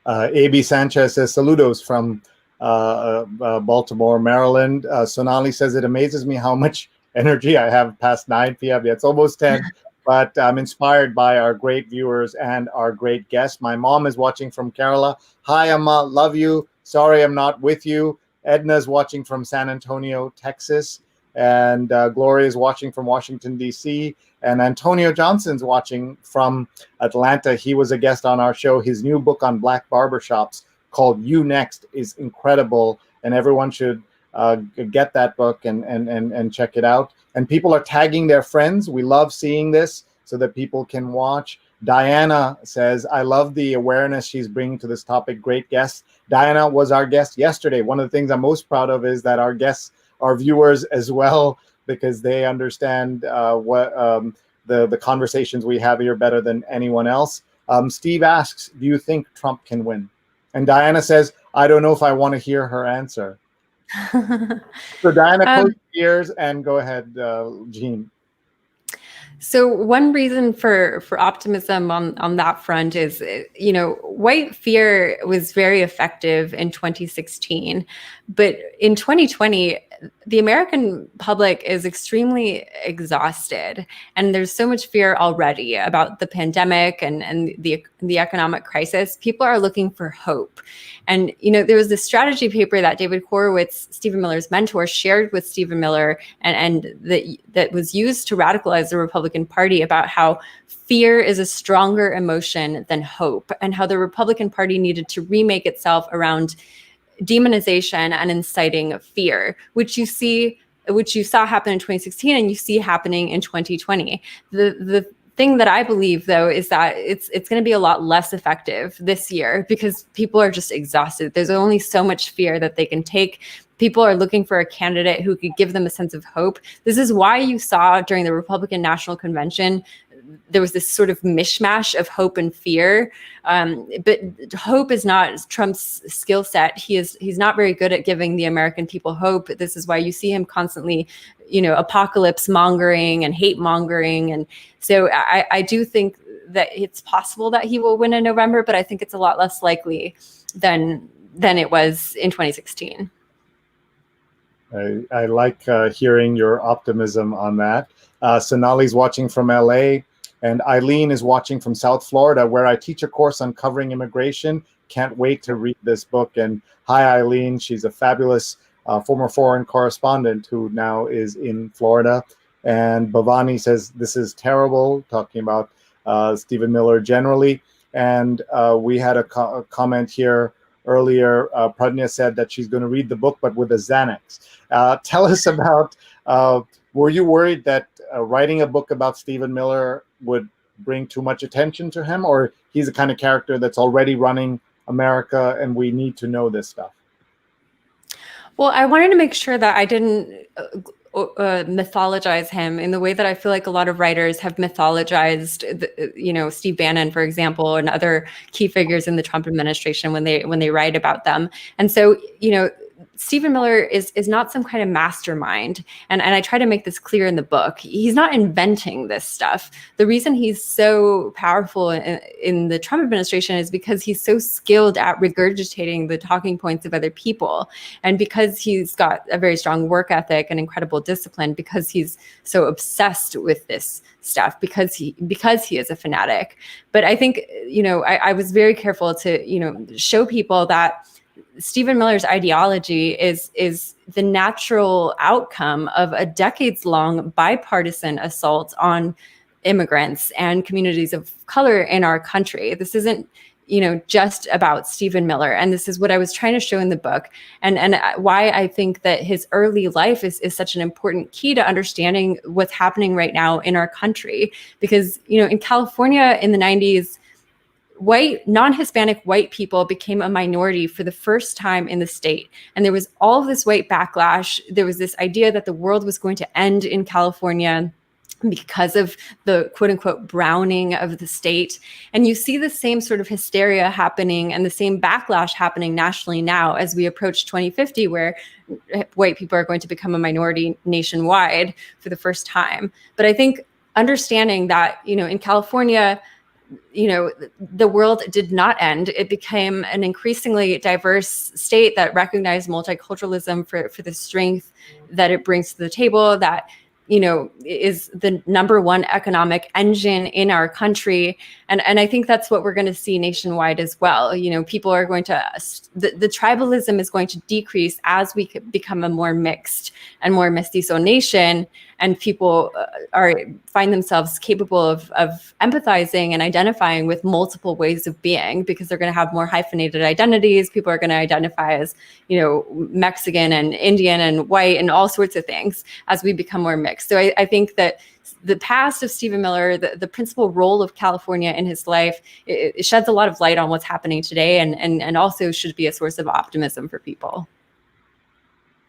A.B. Sanchez says, saludos from Baltimore, Maryland. Sonali says, it amazes me how much energy I have past 9 p.m. Yeah, it's almost 10, but I'm inspired by our great viewers and our great guests. My mom is watching from Kerala. Hi, Amma, love you. Sorry I'm not with you. Edna's watching from San Antonio, Texas. And Gloria is watching from Washington, D.C. And Antonio Johnson's watching from Atlanta. He was a guest on our show. His new book on black barbershops called You Next is incredible. And everyone should get that book and check it out. And people are tagging their friends. We love seeing this so that people can watch. Diana says, I love the awareness she's bringing to this topic. Great guest. Diana was our guest yesterday. One of the things I'm most proud of is that our guests are viewers as well, because they understand what the conversations we have here better than anyone else. Steve asks, do you think Trump can win? And Diana says, I don't know if I want to hear her answer. So Diana, close your ears and go ahead, Jean. So one reason for optimism on that front is, white fear was very effective in 2016, but in 2020, the American public is extremely exhausted, and there's so much fear already about the pandemic and the economic crisis. People are looking for hope. And, there was this strategy paper that David Horowitz, Stephen Miller's mentor, shared with Stephen Miller and that was used to radicalize the Republican Party about how fear is a stronger emotion than hope, and how the Republican Party needed to remake itself around demonization and inciting fear, which you saw happen in 2016 and you see happening in 2020. The thing that I believe, though, is that it's going to be a lot less effective this year because people are just exhausted. There's only so much fear that they can take. People are looking for a candidate who could give them a sense of hope. This is why you saw during the Republican National Convention, there was this sort of mishmash of hope and fear. But hope is not Trump's skill set. He's not very good at giving the American people hope. This is why you see him constantly, apocalypse mongering and hate mongering. And so I do think that it's possible that he will win in November, but I think it's a lot less likely than it was in 2016. I like hearing your optimism on that. Sonali's watching from LA. And Eileen is watching from South Florida, where I teach a course on covering immigration. Can't wait to read this book. And hi, Eileen. She's a fabulous former foreign correspondent who now is in Florida. And Bhavani says, this is terrible, talking about Stephen Miller generally. And we had a comment here earlier. Pradnya said that she's going to read the book, but with a Xanax. Tell us about, were you worried that writing a book about Stephen Miller would bring too much attention to him, or he's the kind of character that's already running America and we need to know this stuff? Well, I wanted to make sure that I didn't mythologize him in the way that I feel like a lot of writers have mythologized, Steve Bannon, for example, and other key figures in the Trump administration when they write about them. And so, Stephen Miller is not some kind of mastermind. And I try to make this clear in the book. He's not inventing this stuff. The reason he's so powerful in the Trump administration is because he's so skilled at regurgitating the talking points of other people. And because he's got a very strong work ethic and incredible discipline, because he's so obsessed with this stuff, because he is a fanatic. But I think, I was very careful to, show people that Stephen Miller's ideology is the natural outcome of a decades-long bipartisan assault on immigrants and communities of color in our country. This isn't, just about Stephen Miller. And this is what I was trying to show in the book, and why I think that his early life is such an important key to understanding what's happening right now in our country. Because, in California in the 90s, non-Hispanic white people became a minority for the first time in the state. And there was all of this white backlash. There was this idea that the world was going to end in California because of the quote unquote browning of the state. And you see the same sort of hysteria happening and the same backlash happening nationally now as we approach 2050, where white people are going to become a minority nationwide for the first time. But I think understanding that, in California, the world did not end. It became an increasingly diverse state that recognized multiculturalism for the strength that it brings to the table, that, is the number one economic engine in our country. And I think that's what we're going to see nationwide as well. People are going to, the tribalism is going to decrease as we become a more mixed and more mestizo nation. And people find themselves capable of empathizing and identifying with multiple ways of being, because they're going to have more hyphenated identities. People are going to identify as, Mexican and Indian and white and all sorts of things as we become more mixed. So I think that the past of Stephen Miller, the principal role of California in his life, it sheds a lot of light on what's happening today, and also should be a source of optimism for people.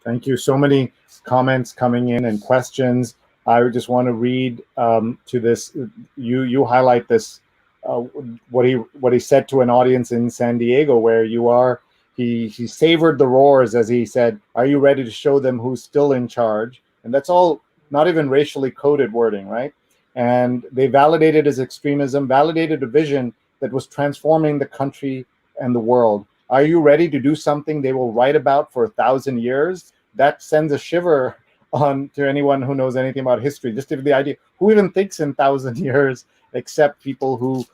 Thank you. So many comments coming in and questions. I just want to read to this. You highlight this, what he said to an audience in San Diego, where you are. He savored the roars as he said, "Are you ready to show them who's still in charge?" And that's all not even racially coded wording, right? And they validated his extremism, validated a vision that was transforming the country and the world. Are you ready to do something they will write about for 1,000 years? That sends a shiver on to anyone who knows anything about history. Just the idea, who even thinks in 1,000 years except people who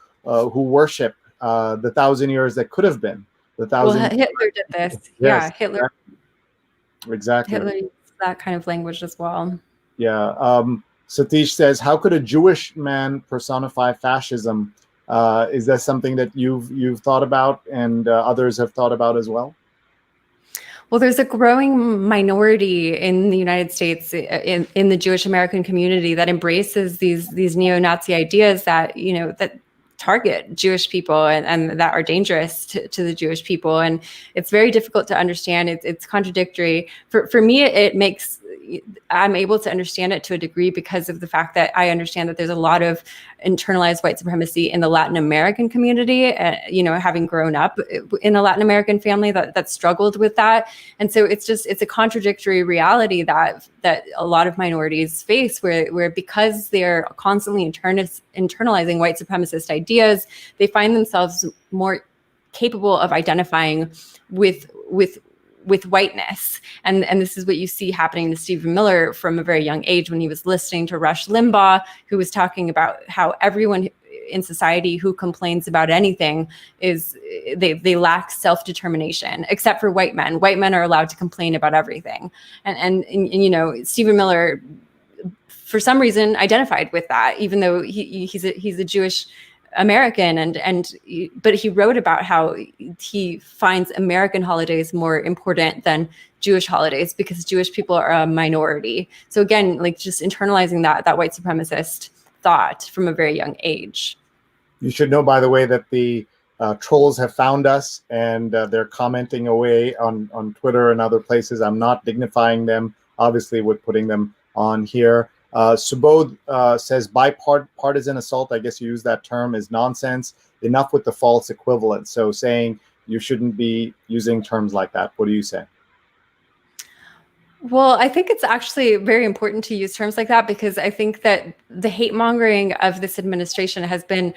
worship the 1,000 years that could have been. Well, Hitler did this. Yes, yeah, Hitler. Exactly. Hitler used that kind of language as well. Yeah. Satish says, how could a Jewish man personify fascism? Is that something that you've thought about and others have thought about as well? Well, there's a growing minority in the United States, in the Jewish American community, that embraces these neo-Nazi ideas that, that target Jewish people and that are dangerous to the Jewish people. And it's very difficult to understand. It's contradictory. For me, I'm able to understand it to a degree because of the fact that I understand that there's a lot of internalized white supremacy in the Latin American community, having grown up in a Latin American family that struggled with that. And so it's a contradictory reality that a lot of minorities face, where because they're constantly internalizing white supremacist ideas, they find themselves more capable of identifying with whiteness. And this is what you see happening to Stephen Miller from a very young age, when he was listening to Rush Limbaugh, who was talking about how everyone in society who complains about anything they lack self-determination, except for white men. White men are allowed to complain about everything. And Stephen Miller, for some reason, identified with that, even though he's a Jewish American, but he wrote about how he finds American holidays more important than Jewish holidays because Jewish people are a minority. So again, like just internalizing that white supremacist thought from a very young age. You should know, by the way, that the trolls have found us, and they're commenting away on Twitter and other places. I'm not dignifying them, obviously, with putting them on here. Subodh says bipartisan assault, I guess you use that term, is nonsense. Enough with the false equivalent. So saying you shouldn't be using terms like that. What do you say? Well, I think it's actually very important to use terms like that, because I think that the hate mongering of this administration has been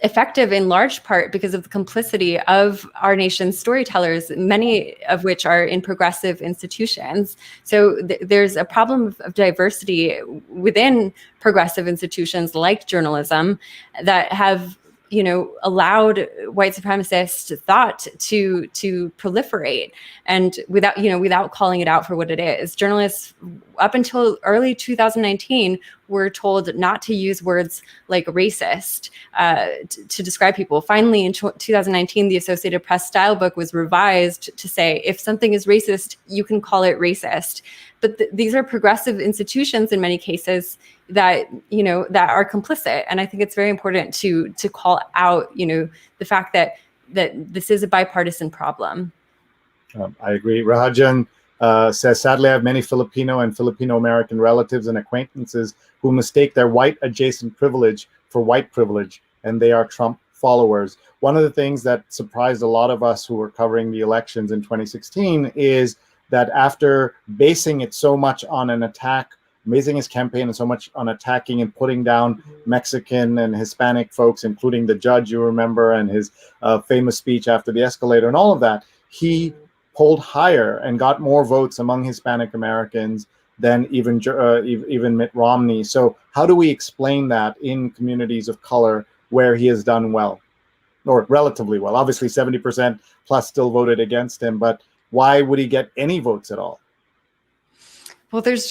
effective in large part because of the complicity of our nation's storytellers, many of which are in progressive institutions. So there's a problem of diversity within progressive institutions like journalism that have, allowed white supremacist thought to proliferate, and without calling it out for what it is. Journalists up until early 2019 were told not to use words like racist to describe people. Finally, in 2019, the Associated Press style book was revised to say, if something is racist, you can call it racist. But these are progressive institutions in many cases that that are complicit, and I think it's very important to call out the fact that this is a bipartisan problem. I agree. Rajan says, sadly, I have many Filipino and Filipino-American relatives and acquaintances who mistake their white adjacent privilege for white privilege, and they are Trump followers. One of the things that surprised a lot of us who were covering the elections in 2016 is that after basing it so much on an attack, basing his campaign so much on attacking and putting down Mexican and Hispanic folks, including the judge, you remember, and his famous speech after the escalator and all of that, he polled higher and got more votes among Hispanic Americans than even Mitt Romney. So how do we explain that in communities of color where he has done well, or relatively well? Obviously 70% plus still voted against him, but why would he get any votes at all? Well, there's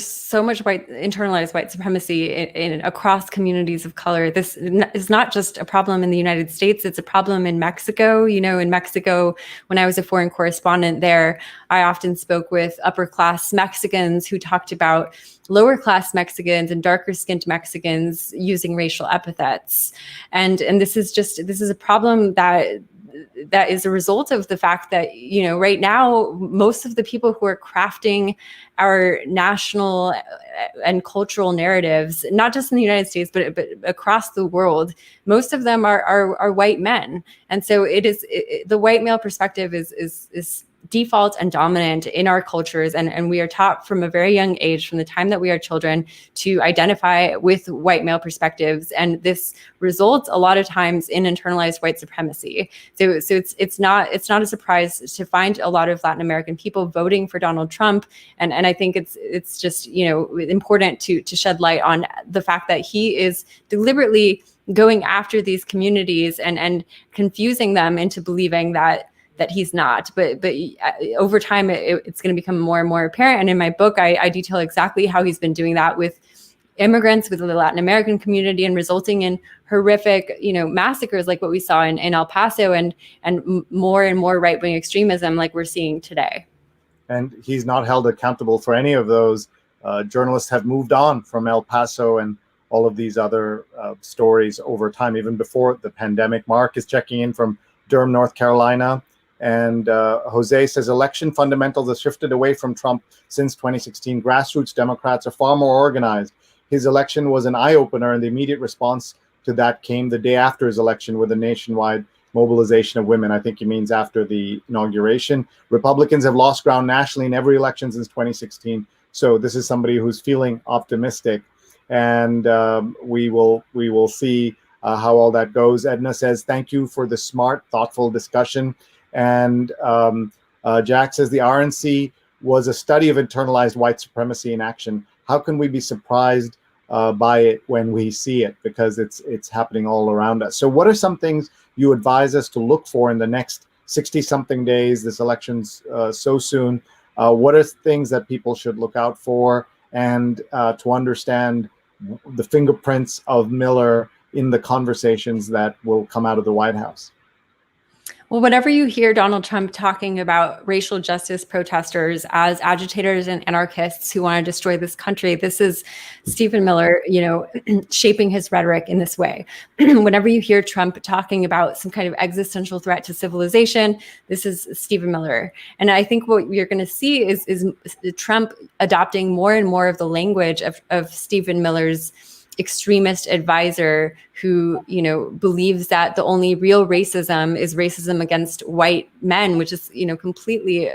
so much internalized white supremacy in across communities of color. This is not just a problem in the United States; it's a problem in Mexico. In Mexico, when I was a foreign correspondent there, I often spoke with upper class Mexicans who talked about lower class Mexicans and darker skinned Mexicans using racial epithets, and this is a problem that is a result of the fact that, right now, most of the people who are crafting our national and cultural narratives, not just in the United States, but across the world, most of them are white men. And so the white male perspective is default and dominant in our cultures, and we are taught from a very young age, from the time that we are children, to identify with white male perspectives, and this results a lot of times in internalized white supremacy. So it's not a surprise to find a lot of Latin American people voting for Donald Trump, and I think it's just important to shed light on the fact that he is deliberately going after these communities and confusing them into believing that he's not, but over time it's going to become more and more apparent. And in my book, I detail exactly how he's been doing that with immigrants, with the Latin American community, and resulting in horrific, massacres like what we saw in El Paso, and more right-wing extremism like we're seeing today. And he's not held accountable for any of those. Journalists have moved on from El Paso and all of these other stories over time, even before the pandemic. Mark is checking in from Durham, North Carolina. And Jose says election fundamentals have shifted away from Trump since 2016. Grassroots Democrats are far more organized. His election was an eye-opener, and the immediate response to that came the day after his election with a nationwide mobilization of women. I think he means after the inauguration. Republicans have lost ground nationally in every election since 2016. So this is somebody who's feeling optimistic, and we will see how all that goes. Edna says, thank you for the smart, thoughtful discussion. And Jack says the RNC was a study of internalized white supremacy in action. How can we be surprised by it when we see it? Because it's happening all around us. So what are some things you advise us to look for in the next 60-something days? This election's so soon. What are things that people should look out for, and to understand the fingerprints of Miller in the conversations that will come out of the White House? Well, whenever you hear Donald Trump talking about racial justice protesters as agitators and anarchists who want to destroy this country, this is Stephen Miller, shaping his rhetoric in this way. Whenever you hear Trump talking about some kind of existential threat to civilization, this is Stephen Miller. And I think what you're going to see is Trump adopting more and more of the language of Stephen Miller's extremist advisor who, believes that the only real racism is racism against white men, which is, completely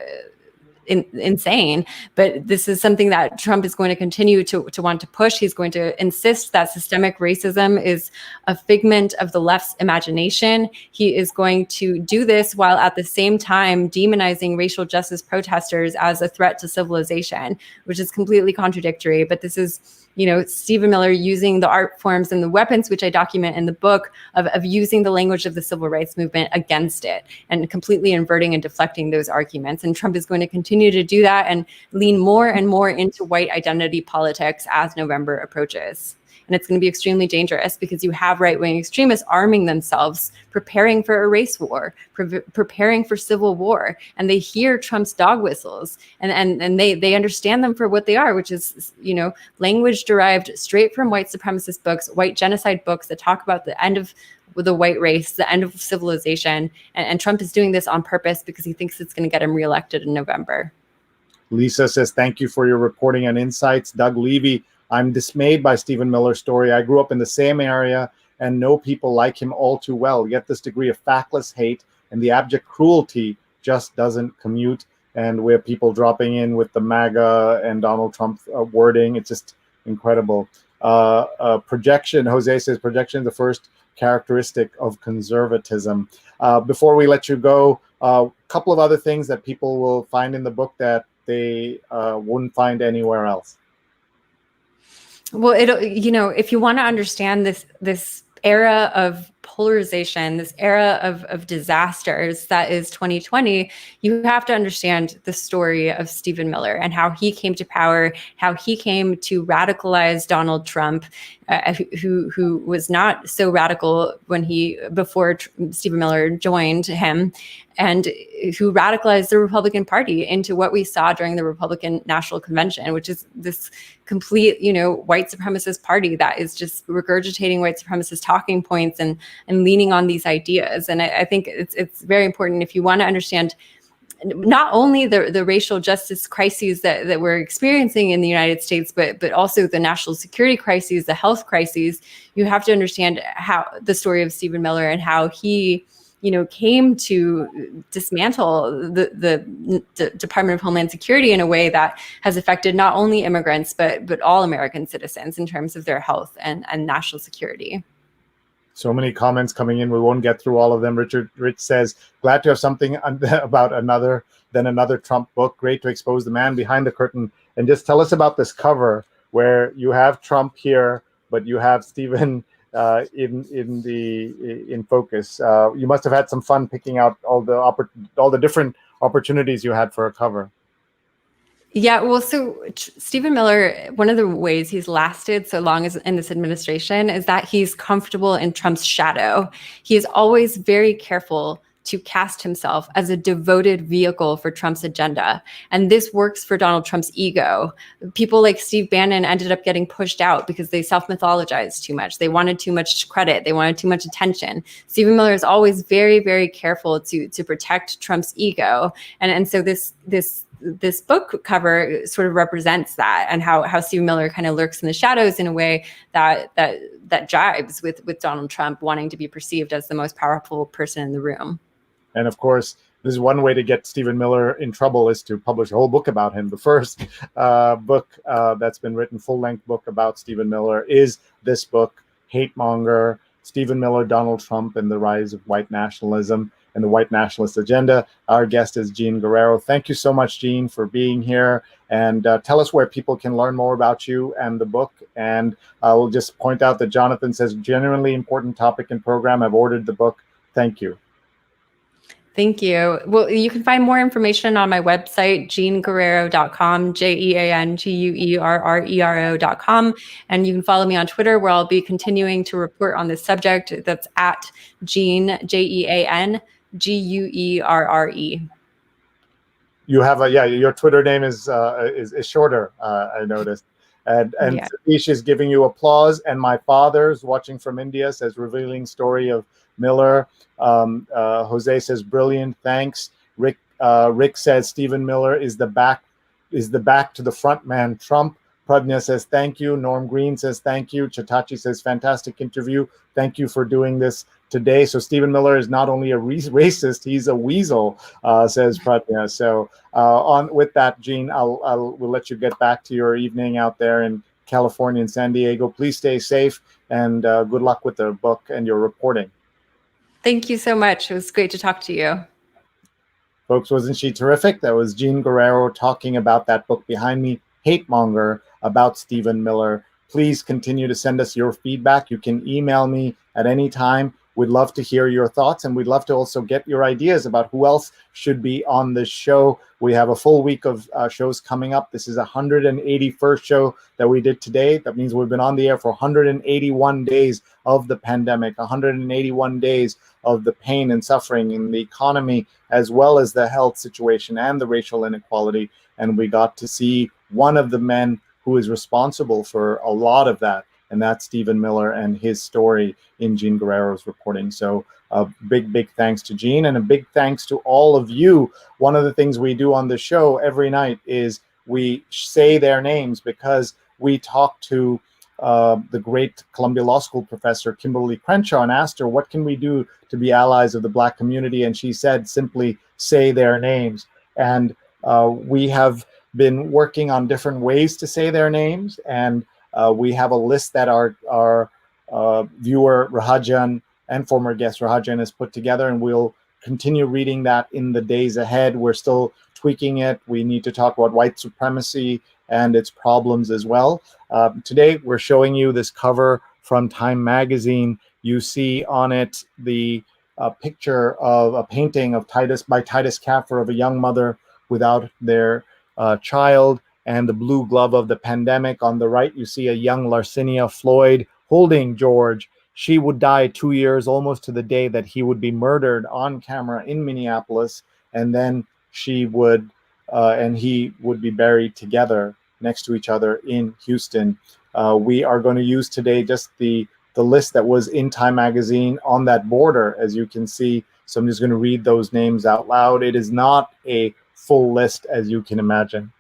insane. But this is something that Trump is going to continue to want to push. He's going to insist that systemic racism is a figment of the left's imagination. He is going to do this while at the same time demonizing racial justice protesters as a threat to civilization, which is completely contradictory. But this is Stephen Miller using the art forms and the weapons, which I document in the book, of using the language of the civil rights movement against it and completely inverting and deflecting those arguments. And Trump is going to continue to do that and lean more and more into white identity politics as November approaches. And it's going to be extremely dangerous because you have right-wing extremists arming themselves, preparing for a race war, preparing for civil war. And they hear Trump's dog whistles and they understand them for what they are, which is, language derived straight from white supremacist books, white genocide books that talk about the end of the white race, the end of civilization. And Trump is doing this on purpose because he thinks it's going to get him reelected in November. Lisa says, thank you for your reporting and insights. Doug Levy, I'm dismayed by Stephen Miller's story. I grew up in the same area and know people like him all too well, yet this degree of factless hate and the abject cruelty just doesn't commute. And we have people dropping in with the MAGA and Donald Trump wording. It's just incredible. Projection, Jose says, projection is the first characteristic of conservatism. Before we let you go, a couple of other things that people will find in the book that they wouldn't find anywhere else. Well, if you want to understand this era of polarization, this era of disasters that is 2020, you have to understand the story of Stephen Miller and how he came to power, how he came to radicalize Donald Trump, who was not so radical before Stephen Miller joined him, and who radicalized the Republican Party into what we saw during the Republican National Convention, which is this complete, white supremacist party that is just regurgitating white supremacist talking points and leaning on these ideas. And I think it's very important if you want to understand not only the racial justice crises that we're experiencing in the United States, but also the national security crises, the health crises. You have to understand how the story of Stephen Miller and how he came to dismantle the Department of Homeland Security in a way that has affected not only immigrants, but all American citizens in terms of their health and national security. So many comments coming in. We won't get through all of them. Rich says, glad to have something about another Trump book. Great to expose the man behind the curtain. And just tell us about this cover where you have Trump here, but you have Stephen in focus. You must have had some fun picking out all the different opportunities you had for a cover. Yeah, well, so Stephen Miller, one of the ways he's lasted so long as in this administration is that he's comfortable in Trump's shadow. He is always very careful to cast himself as a devoted vehicle for Trump's agenda. And this works for Donald Trump's ego. People like Steve Bannon ended up getting pushed out because they self-mythologized too much. They wanted too much credit. They wanted too much attention. Stephen Miller is always very, very careful to protect Trump's ego. And so this book cover sort of represents that, and how Stephen Miller kind of lurks in the shadows in a way that jives with Donald Trump wanting to be perceived as the most powerful person in the room. And of course, this is one way to get Stephen Miller in trouble is to publish a whole book about him. The first book that's been written, full-length book about Stephen Miller, is this book, Hatemonger, Stephen Miller, Donald Trump, and the Rise of White Nationalism and the White Nationalist Agenda. Our guest is Jean Guerrero. Thank you so much, Jean, for being here. And tell us where people can learn more about you and the book. And I will just point out that Jonathan says, genuinely important topic and program. I've ordered the book. Thank you. Thank you. Well, you can find more information on my website, jeanguerrero.com, JeanGuerrero.com. And you can follow me on Twitter, where I'll be continuing to report on this subject. That's at Jean, Jean Guerre. You have your Twitter name is shorter. I noticed, and Yeah. Satish is giving you applause. And my father's watching from India says revealing story of Miller. Jose says brilliant, thanks. Rick says Stephen Miller is the back to the front man Trump. Pragna says thank you. Norm Green says thank you. Chatachi says fantastic interview. Thank you for doing this today. So Stephen Miller is not only a racist, he's a weasel, says Pragna. So on with that, Jean, we'll let you get back to your evening out there in California and San Diego. Please stay safe and good luck with the book and your reporting. Thank you so much. It was great to talk to you. Folks, wasn't she terrific? That was Jean Guerrero talking about that book behind me, Hatemonger, about Stephen Miller. Please continue to send us your feedback. You can email me at any time. We'd love to hear your thoughts, and we'd love to also get your ideas about who else should be on this show. We have a full week of shows coming up. This is 181st show that we did today. That means we've been on the air for 181 days of the pandemic, 181 days of the pain and suffering in the economy, as well as the health situation and the racial inequality. And we got to see one of the men who is responsible for a lot of that, and that's Stephen Miller and his story in Jean Guerrero's reporting. So a big thanks to Jean, and a big thanks to all of you. One of the things we do on the show every night is we say their names, because we talk to the great Columbia Law School professor, Kimberly Crenshaw, and asked her, what can we do to be allies of the Black community? And she said, simply say their names. And we have been working on different ways to say their names. And we have a list that our viewer Rahajan and former guest Rahajan has put together, and we'll continue reading that in the days ahead. We're still tweaking it. We need to talk about white supremacy and its problems as well. Today, we're showing you this cover from Time magazine. You see on it the picture of a painting of Titus Kaffir of a young mother without their child, and the blue glove of the pandemic. On the right, you see a young Larcinia Floyd holding George. She would die 2 years, almost to the day that he would be murdered on camera in Minneapolis, and then she would and he would be buried together next to each other in Houston. We are going to use today just the list that was in Time magazine on that border, as you can see. So I'm just going to read those names out loud. It is not a full list, as you can imagine.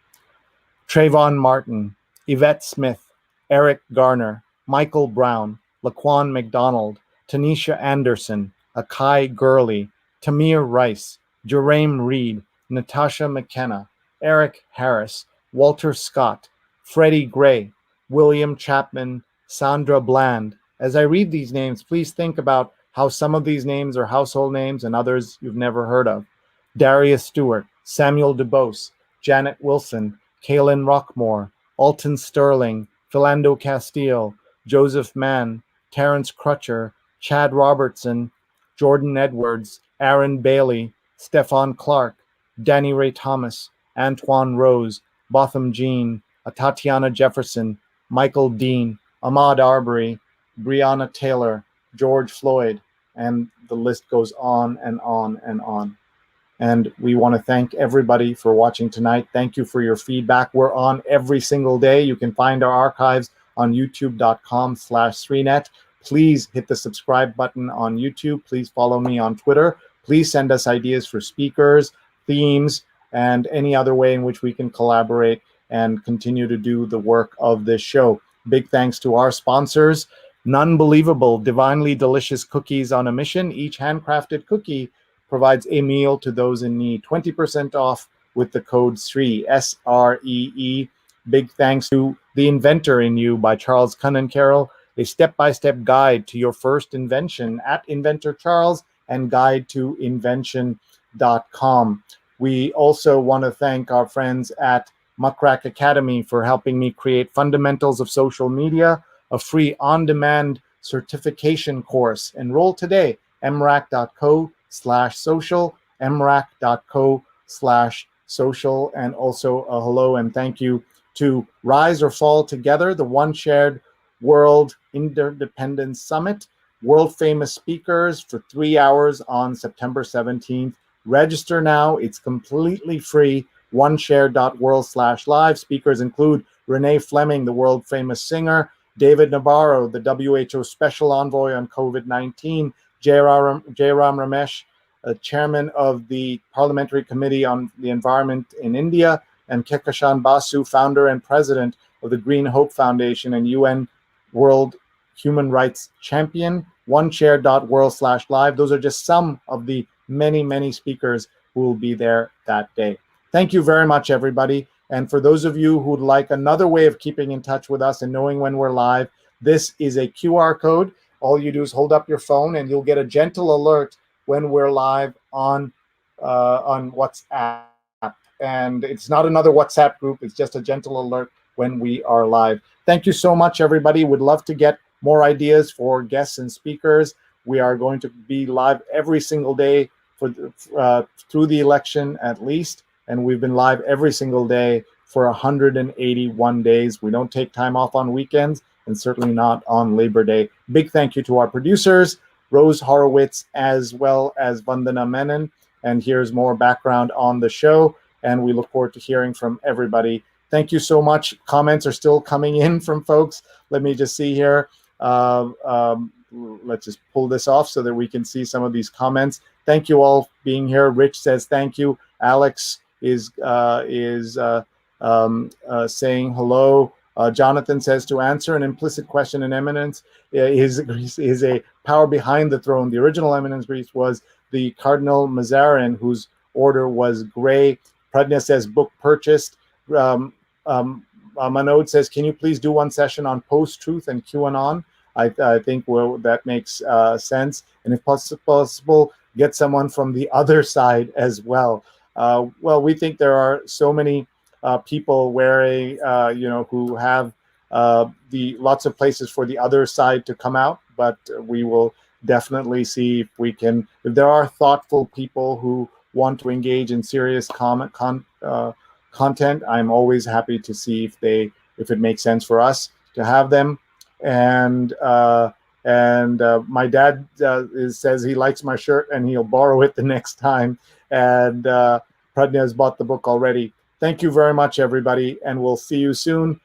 Trayvon Martin, Yvette Smith, Eric Garner, Michael Brown, Laquan McDonald, Tanisha Anderson, Akai Gurley, Tamir Rice, Jerame Reed, Natasha McKenna, Eric Harris, Walter Scott, Freddie Gray, William Chapman, Sandra Bland. As I read these names, please think about how some of these names are household names and others you've never heard of. Darius Stewart, Samuel DuBose, Janet Wilson, Kaylin Rockmore, Alton Sterling, Philando Castile, Joseph Mann, Terrence Crutcher, Chad Robertson, Jordan Edwards, Aaron Bailey, Stefan Clark, Danny Ray Thomas, Antoine Rose, Botham Jean, Tatiana Jefferson, Michael Dean, Ahmaud Arbery, Breonna Taylor, George Floyd, and the list goes on and on and on. And we want to thank everybody for watching tonight. Thank you for your feedback. We're on every single day. You can find our archives on youtube.com/Sreenet. Please hit the subscribe button on YouTube. Please follow me on Twitter. Please send us ideas for speakers, themes, and any other way in which we can collaborate and continue to do the work of this show. Big thanks to our sponsors. Nunbelievable, divinely delicious cookies on a mission. Each handcrafted cookie provides a meal to those in need. 20% off with the code SREE, S-R-E-E. Big thanks to The Inventor in You by Charles Cunnincarroll, a step-by-step guide to your first invention at Inventor Charles, and guide to invention.com. We also want to thank our friends at Muckrack Academy for helping me create Fundamentals of Social Media, a free on-demand certification course. Enroll today, mrac.co/social, mrac.co/social. And also a hello and thank you to Rise or Fall Together, the One Shared World Interdependence Summit. world-famous speakers for 3 hours on September 17th. Register now. It's completely free. oneshare.world/live. Speakers include Renee Fleming, the world-famous singer, David Nabarro, the WHO Special Envoy on COVID-19, Jairam Ramesh, chairman of the Parliamentary Committee on the Environment in India, and Kekashan Basu, founder and president of the Green Hope Foundation and UN World Human Rights Champion. oneshare.world/live. Those are just some of the many, many speakers who will be there that day. Thank you very much, everybody. And for those of you who'd like another way of keeping in touch with us and knowing when we're live, this is a QR code. All you do is hold up your phone and you'll get a gentle alert when we're live on WhatsApp. And it's not another WhatsApp group. It's just a gentle alert when we are live. Thank you so much, everybody. Would love to get more ideas for guests and speakers. We are going to be live every single day for through the election at least. And we've been live every single day for 181 days. We don't take time off on weekends and certainly not on Labor Day. Big thank you to our producers, Rose Horowitz, as well as Vandana Menon. And here's more background on the show. And we look forward to hearing from everybody. Thank you so much. Comments are still coming in from folks. Let me just see here. Let's just pull this off so that we can see some of these comments. Thank you all for being here. Rich says thank you. Alex is saying hello. Jonathan says to answer an implicit question in eminence is a power behind the throne. The original eminence brief was the Cardinal Mazarin, whose order was gray. Pradnya says book purchased. Manoj says, can you please do one session on post-truth and QAnon? I think that makes sense. And if possible, get someone from the other side as well. Well, we think there are so many people wearing, who have lots of places for the other side to come out, but we will definitely see if we can, if there are thoughtful people who want to engage in serious content, I'm always happy to see if it makes sense for us to have them. And my dad says he likes my shirt and he'll borrow it the next time. And Pradnya has bought the book already. Thank you very much, everybody, and we'll see you soon.